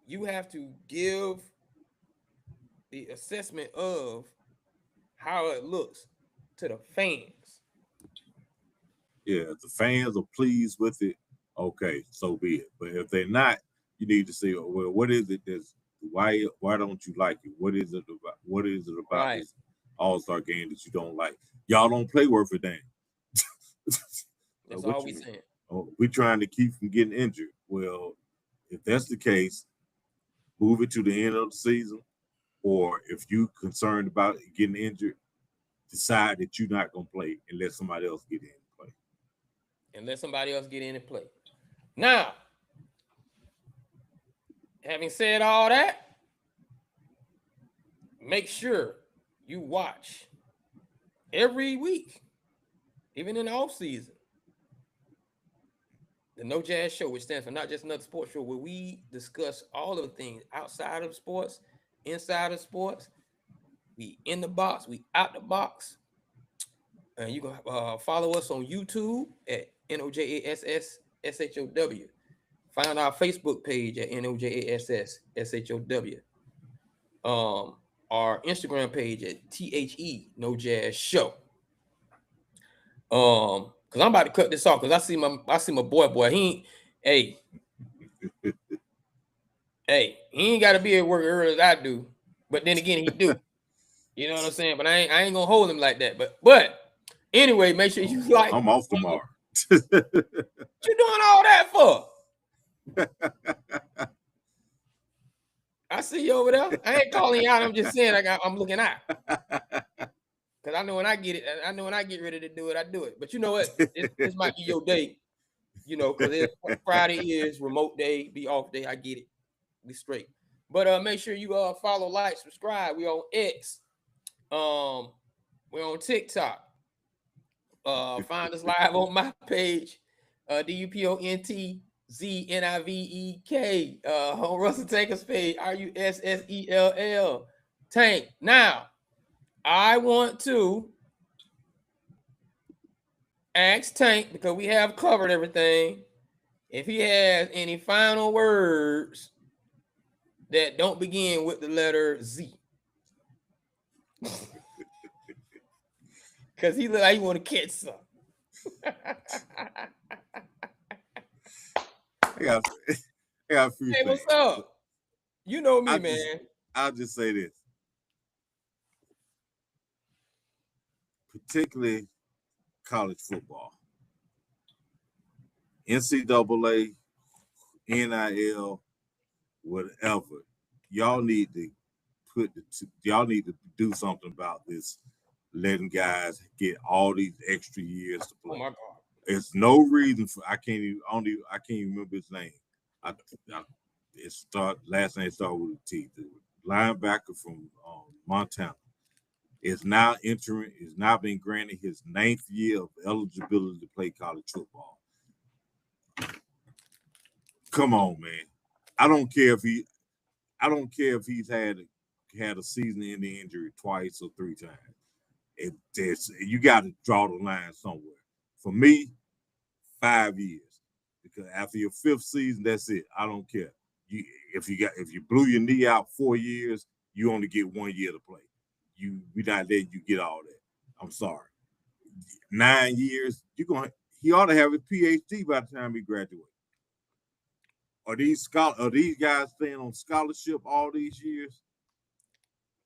you have to give the assessment of how it looks to the fans. Yeah, if the fans are pleased with it, okay, so be it. But if they're not, you need to say, well, what is it that's why don't you like it? What is it about Right. this All-Star game that you don't like? Y'all don't play worth a damn. That's What all you we mean? saying. Oh, we're trying to keep from getting injured. Well, if that's the case, move it to the end of the season. Or if you're concerned about getting injured, decide that you're not gonna play and let somebody else get in and play. And let somebody else get in and play. Now, having said all that, make sure you watch every week, even in the off season, the No Jazz Show, which stands for Not Just Another Sports Show, where we discuss all of the things outside of sports, inside of sports. We in the box, we out the box. And you can follow us on YouTube at NOJASSSHOW. Find our Facebook page at NOJASSSHOW. Our Instagram page at THE No Jazz Show. Because I'm about to cut this off because I see my boy. He ain't got to be at work early as I do. But then again, he do. You know what I'm saying? But I ain't gonna hold him like that. But anyway, make sure you like. I'm off tomorrow. What you doing all that for? I see you over there. I ain't calling you out. I'm just saying I'm looking out. Because I know when I get it, I know when I get ready to do it, I do it. But you know what? This might be your day. You know, because Friday is remote day, be off day. I get it. We straight. But make sure you follow, like, subscribe. We on X. We're on TikTok. Find us live on my page, DUPONTZNIVEK. On Russell Tanker's page, RUSSELL Tank. Now, I want to ask Tank, because we have covered everything, if he has any final words that don't begin with the letter Z. Because he look like he want to catch some. I got a few Hey, things. what's up? You know me, man. I'll just say this. Particularly college football. NCAA, NIL, whatever. Y'all need to do something about this, letting guys get all these extra years to play. Oh my God. There's no reason for I can't even remember his name. Last name started with a T. The linebacker from Montana is now been granted his 9th year of eligibility to play college football. Come on, man. I don't care if he's had a season-ending injury twice or 3 times. You got to draw the line somewhere. For me, 5 years, because after your 5th season, that's it. I don't care. If you blew your knee out 4 years, you only get 1 year to play. We not letting you get all that. I'm sorry. 9 years, he ought to have a PhD by the time he graduates. Are these guys staying on scholarship all these years?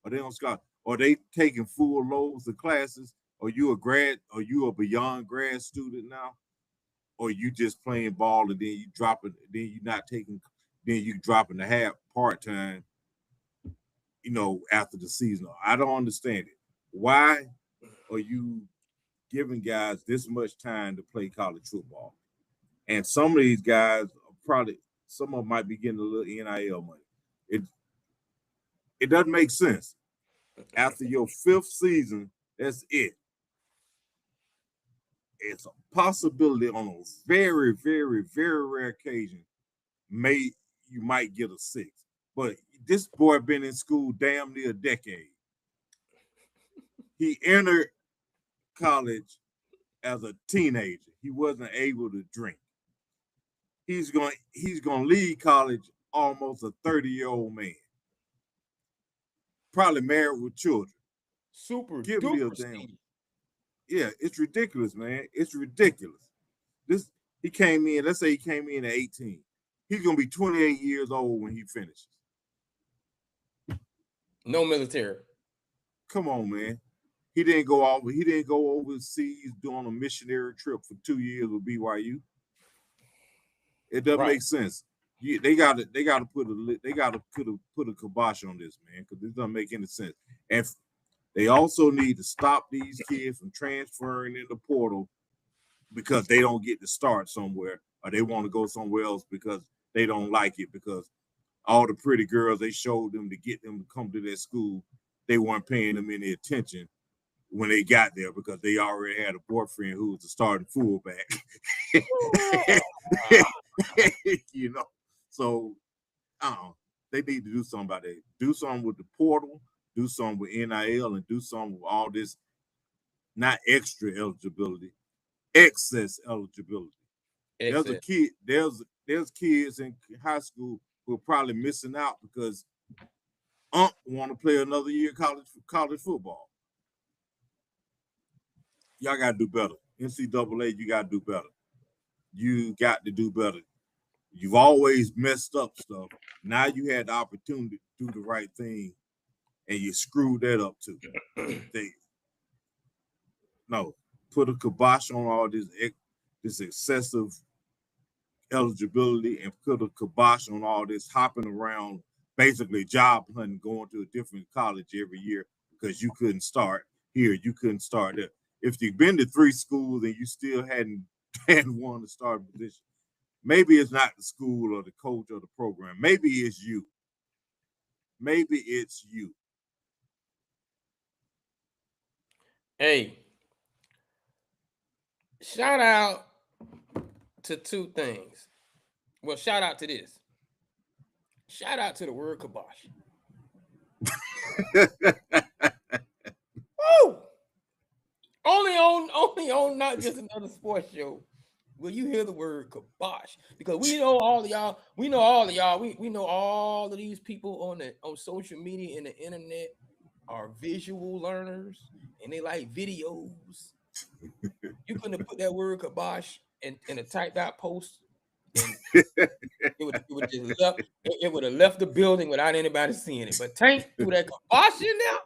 Are they on scholarship? Are they taking full loads of classes? Are you a beyond grad student now? Or you just playing ball and then you dropping the half part-time, after the season? I don't understand it. Why are you giving guys this much time to play college football? And some of these guys some of them might be getting a little NIL money. It doesn't make sense. After your 5th season, that's it. It's a possibility on a very, very, very rare occasion, you might get a 6th. But this boy been in school damn near a decade. He entered college as a teenager. He wasn't able to drink. He's going to leave college almost a 30-year-old man. Probably married with children. Super Give me a duper damn. senior. Yeah, it's ridiculous, man. It's ridiculous. He came in, let's say he came in at 18. He's gonna be 28 years old when he finishes. No military. Come on, man. He didn't go overseas doing a missionary trip for 2 years with BYU. It doesn't make sense. They gotta put a kibosh on this, man, because it doesn't make any sense. And they also need to stop these kids from transferring in the portal because they don't get to start somewhere, or they want to go somewhere else because they don't like it, because all the pretty girls they showed them to get them to come to their school, they weren't paying them any attention when they got there because they already had a boyfriend who was the starting fullback. You know, so I don't know. They need to do something about that. Do something with the portal, do something with NIL, and do something with all this, not extra eligibility, excess eligibility. There's kids in high school who are probably missing out because want to play another year college football. Y'all got to do better. NCAA, you got to do better. You got to do better. You've always messed up stuff. Now you had the opportunity to do the right thing, and you screwed that up too. No, put a kibosh on all this excessive eligibility, and put a kibosh on all this hopping around, basically job hunting, going to a different college every year because you couldn't start here, you couldn't start there. If you've been to 3 schools and you still hadn't won the starting position, maybe it's not the school or the coach or the program. Maybe it's you. Maybe it's you. Hey, shout out to 2 things. Well, shout out to this. Shout out to the word kibosh. Woo! Only on not just another sports show will you hear the word kibosh, because we know all of y'all. We know all of these people on social media and the internet are visual learners and they like videos. You couldn't have put that word kibosh in a typed out post, and it would have left the building without anybody seeing it. But Tank threw that kibosh in there.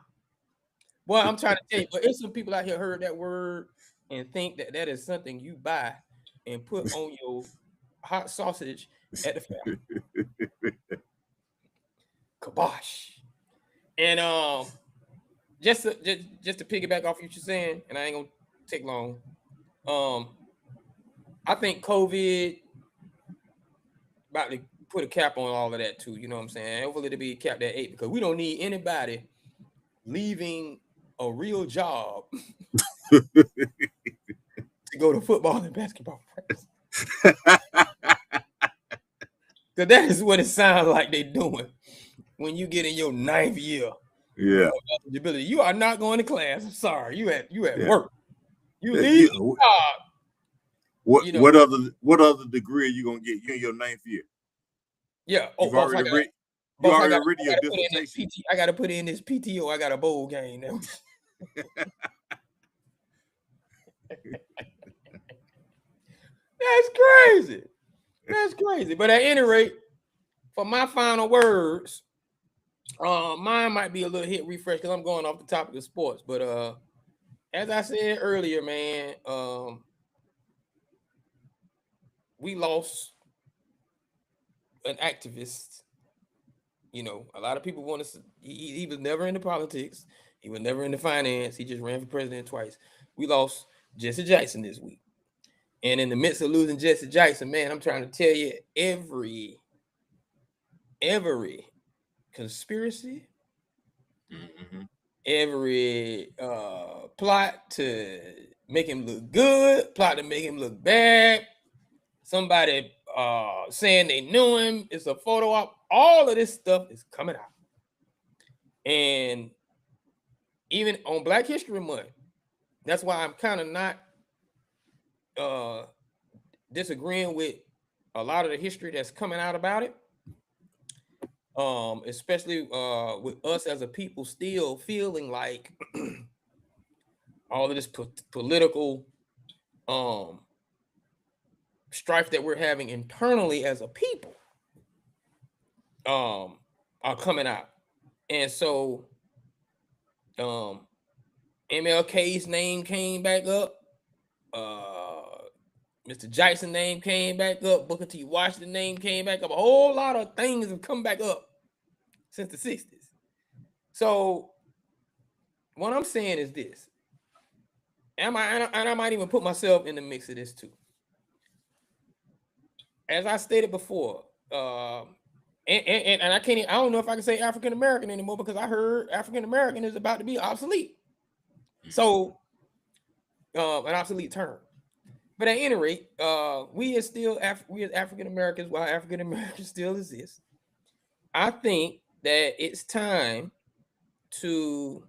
Boy, I'm trying to tell you, but there's some people out here heard that word and think that is something you buy and put on your hot sausage at the fair. Kibosh. And just to piggyback off what you're saying, and I ain't gonna take long. I think COVID about to put a cap on all of that too. You know what I'm saying? Hopefully it'll be capped at 8, because we don't need anybody leaving a real job to go to football and basketball practice. Because that is what it sounds like they're doing when you get in your 9th year. Yeah. Eligibility. You are not going to class. I'm sorry. You at work. You leave the job. What other degree are you gonna get? You in your 9th year. Yeah. Oh, you already written your dissertation. I got to put in this PTO. I got a bowl game now. That's crazy. That's crazy. But at any rate, for my final words, mine might be a little hit refresh because I'm going off the topic of sports. But as I said earlier, man, we lost an activist. You know, a lot of people want to. He was never into politics. He was never into finance. He just ran for president twice. We lost Jesse Jackson this week. And in the midst of losing Jesse Jackson, man, I'm trying to tell you, every conspiracy, every plot to make him look good, plot to make him look bad, somebody saying they knew him, it's a photo op, all of this stuff is coming out. And even on Black History Month, that's why I'm kind of not disagreeing with a lot of the history that's coming out about it. Especially with us as a people still feeling like all of this political strife that we're having internally as a people are coming out. And so MLK's name came back up. Mr. Jackson name came back up. Booker T. Washington name came back up. A whole lot of things have come back up since the 60s. So what I'm saying is this. And I might even put myself in the mix of this too. As I stated before, and I don't know if I can say African American anymore because I heard African American is about to be obsolete. So an obsolete term. But at any rate, we as African Americans, while African Americans still exist, I think that it's time to,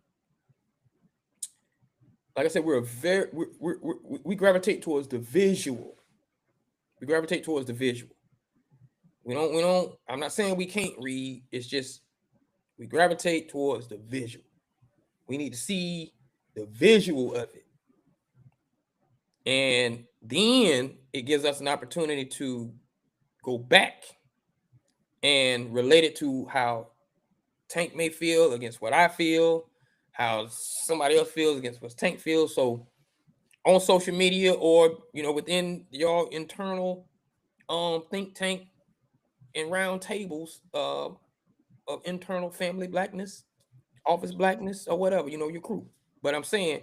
like I said, we gravitate towards the visual. We gravitate towards the visual. We don't. I'm not saying we can't read. It's just we gravitate towards the visual. We need to see the visual of it. And then it gives us an opportunity to go back and relate it to how Tank may feel against what I feel, how somebody else feels against what Tank feels. So on social media or, within your internal think tank and round tables of internal family blackness, office blackness, or whatever, your crew. But I'm saying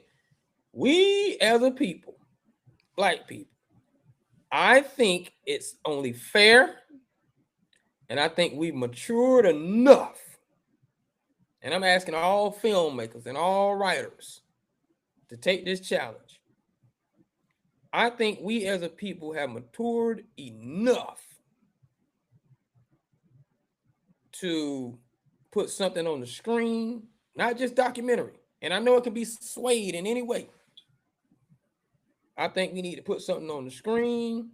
we as a people, Black people, I think it's only fair, and I think we've matured enough, and I'm asking all filmmakers and all writers to take this challenge. I think we as a people have matured enough to put something on the screen, not just documentary, and I know it can be swayed in any way. I think we need to put something on the screen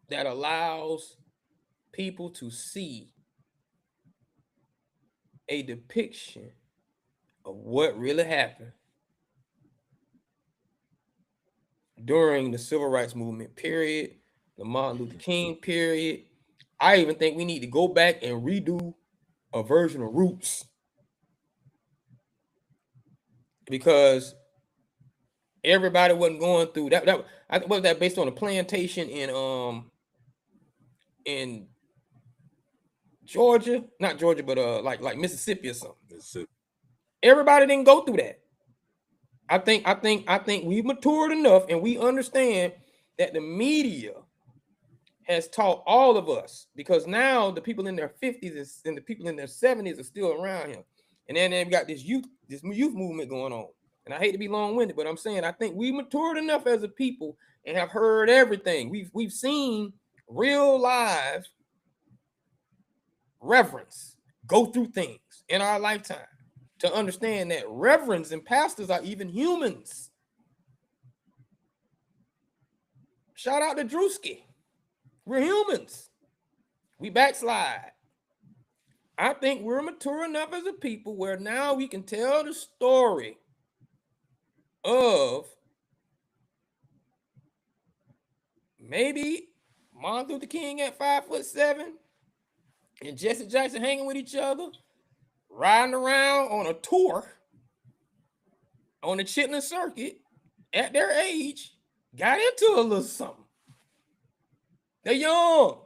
that allows people to see a depiction of what really happened during the Civil Rights Movement period, the Martin Luther King period. I even think we need to go back and redo a version of Roots, because everybody wasn't going through that. Was that based on a plantation in Georgia, not Georgia, but like Mississippi or something. Mississippi. Everybody didn't go through that. I think we've matured enough and we understand that the media has taught all of us, because now the people in their 50s and the people in their 70s are still around him. And then they've got this youth movement going on. And I hate to be long-winded, but I'm saying I think we matured enough as a people and have heard everything. We've seen real live reverends go through things in our lifetime to understand that reverends and pastors are even humans. Shout out to Drewski. We're humans. We backslide. I think we're mature enough as a people where now we can tell the story of maybe Martin Luther King at 5'7" and Jesse Jackson hanging with each other, riding around on a tour on the Chitlin Circuit at their age, got into a little something. They're young.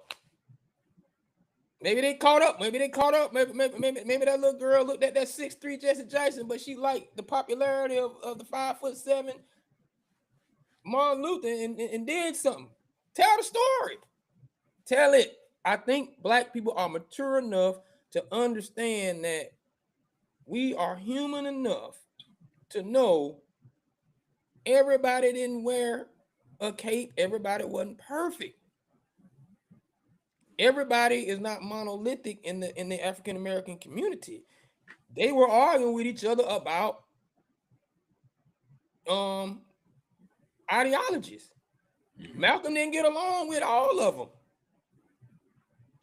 Maybe they caught up. Maybe that little girl looked at that 6'3" Jesse Jackson, but she liked the popularity of the 5'7" Martin Luther and did something. Tell the story. Tell it. I think Black people are mature enough to understand that we are human enough to know everybody didn't wear a cape. Everybody wasn't perfect. Everybody is not monolithic in the African American community. They were arguing with each other about ideologies. Malcolm didn't get along with all of them.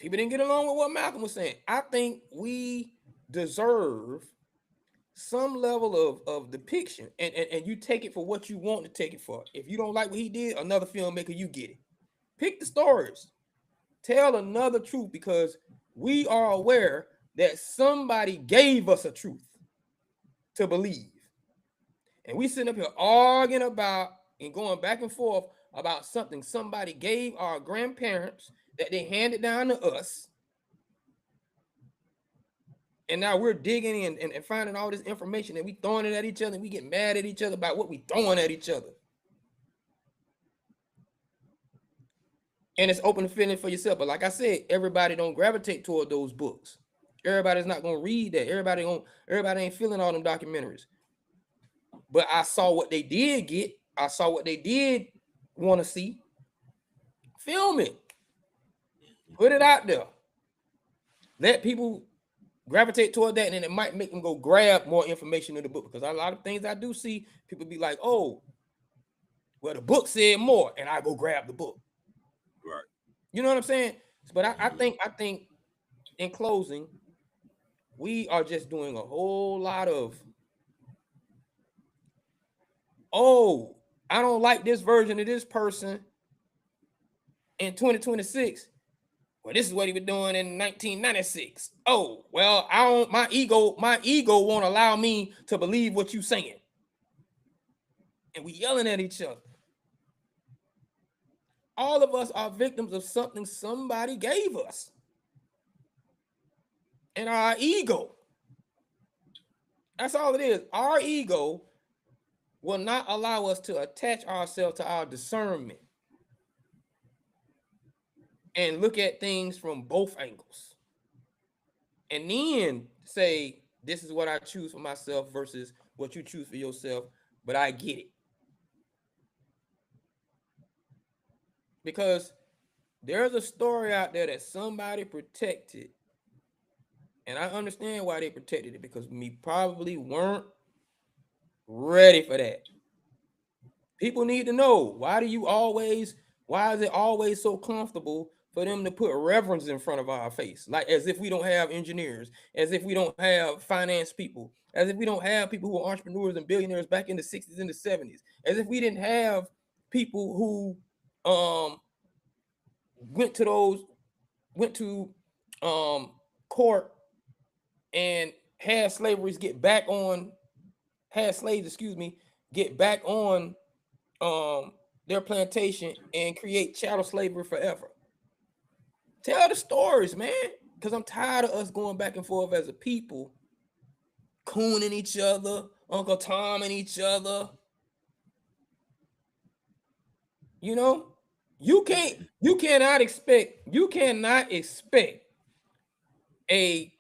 People didn't get along with what Malcolm was saying. I think we deserve some level of depiction, and you take it for what you want to take it for. If you don't like what he did, another filmmaker, you get it. Pick the stories. Tell another truth, because we are aware that somebody gave us a truth to believe. And we sitting up here arguing about and going back and forth about something somebody gave our grandparents that they handed down to us. And now we're digging in and finding all this information, and we throwing it at each other, and we get mad at each other about what we throwing at each other. And it's open to feeling for yourself. But like I said, everybody don't gravitate toward those books. Everybody's not gonna read that. Everybody ain't feeling all them documentaries. But I saw what they did get. I saw what they did want to see. Film it. Put it out there. Let people gravitate toward that, and then it might make them go grab more information in the book. Because a lot of things I do see, people be like, oh, well, the book said more, and I go grab the book. Right. You know what I'm saying? But I think in closing, we are just doing a whole lot of, oh, I don't like this version of this person in 2026. Well, this is what he was doing in 1996. Oh, well, my ego won't allow me to believe what you're saying. And we yelling at each other. All of us are victims of something somebody gave us. And our ego. That's all it is. Our ego will not allow us to attach ourselves to our discernment and look at things from both angles. And then say, this is what I choose for myself versus what you choose for yourself, but I get it. Because there's a story out there that somebody protected. And I understand why they protected it, because we probably weren't ready for that. People need to know, why is it always so comfortable for them to put reverence in front of our face? Like as if we don't have engineers, as if we don't have finance people, as if we don't have people who are entrepreneurs and billionaires back in the 60s and the 70s, as if we didn't have people who went to court and had slaves get back on their plantation and create chattel slavery forever. Tell the stories, man, because I'm tired of us going back and forth as a people, cooning each other, Uncle Tom and each other. You know, you cannot expect a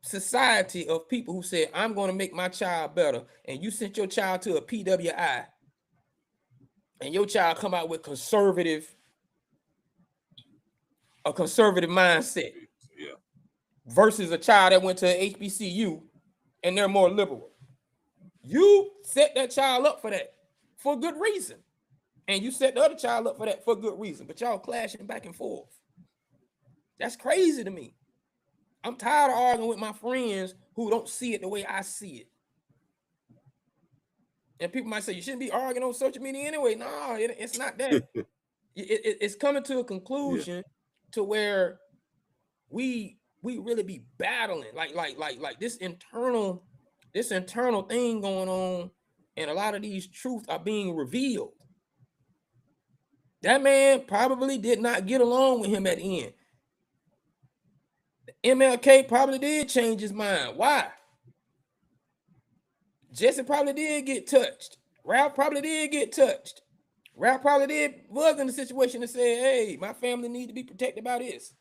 society of people who said, I'm going to make my child better, and you sent your child to a PWI, and your child come out with a conservative mindset, versus a child that went to HBCU and they're more liberal. You set that child up for that for good reason, and you set the other child up for that for good reason, but y'all clashing back and forth. That's crazy to me. I'm tired of arguing with my friends who don't see it the way I see it. And people might say, you shouldn't be arguing on social media anyway. No, it's not that. It's coming to a conclusion to where we really be battling like this internal thing going on, and a lot of these truths are being revealed. That man probably did not get along with him at the end. MLK probably did change his mind. Why? Jesse probably did get touched. Ralph probably did get touched. Ralph probably was in a situation to say, hey, my family need to be protected by this.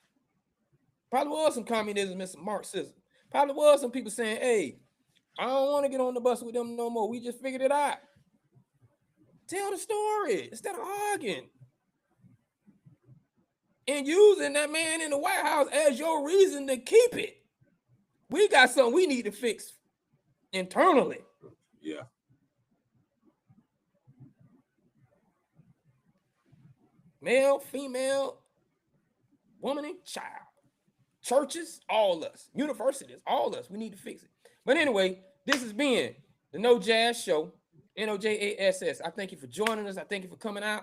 Probably was some communism and some Marxism. Probably was some people saying, hey, I don't want to get on the bus with them no more. We just figured it out. Tell the story instead of arguing. And using that man in the White House as your reason to keep it. We got something we need to fix internally. Yeah. Male, female, woman and child. Churches, all us. Universities, all us. We need to fix it. But anyway, this has been the No Jazz Show. NOJASS. I thank you for joining us. I thank you for coming out.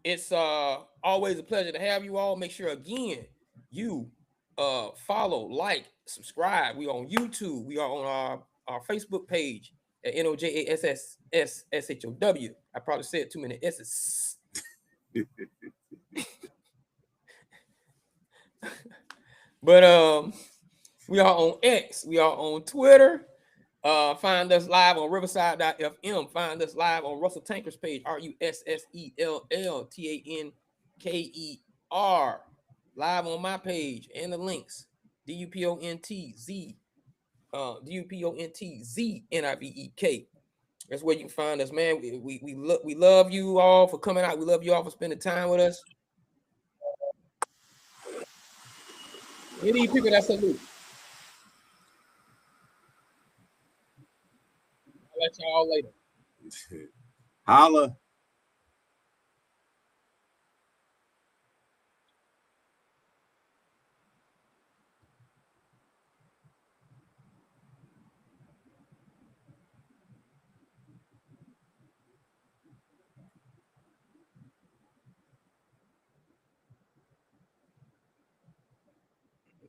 It's always a pleasure to have you all. Make sure again you follow, like, subscribe. We are on YouTube. We are on our Facebook page at NOJASSSHOW. I probably said too many S's. But we are on X. We are on Twitter. Find us live on Riverside.fm. Find us live on Russell Tanker's page, RUSSELLTANKER. Live on my page and the links. DUPONTZ NIVEK. That's where you can find us, man. We love you all for coming out. We love you all for spending time with us. Any people that salute. I'll let y'all later. Holla.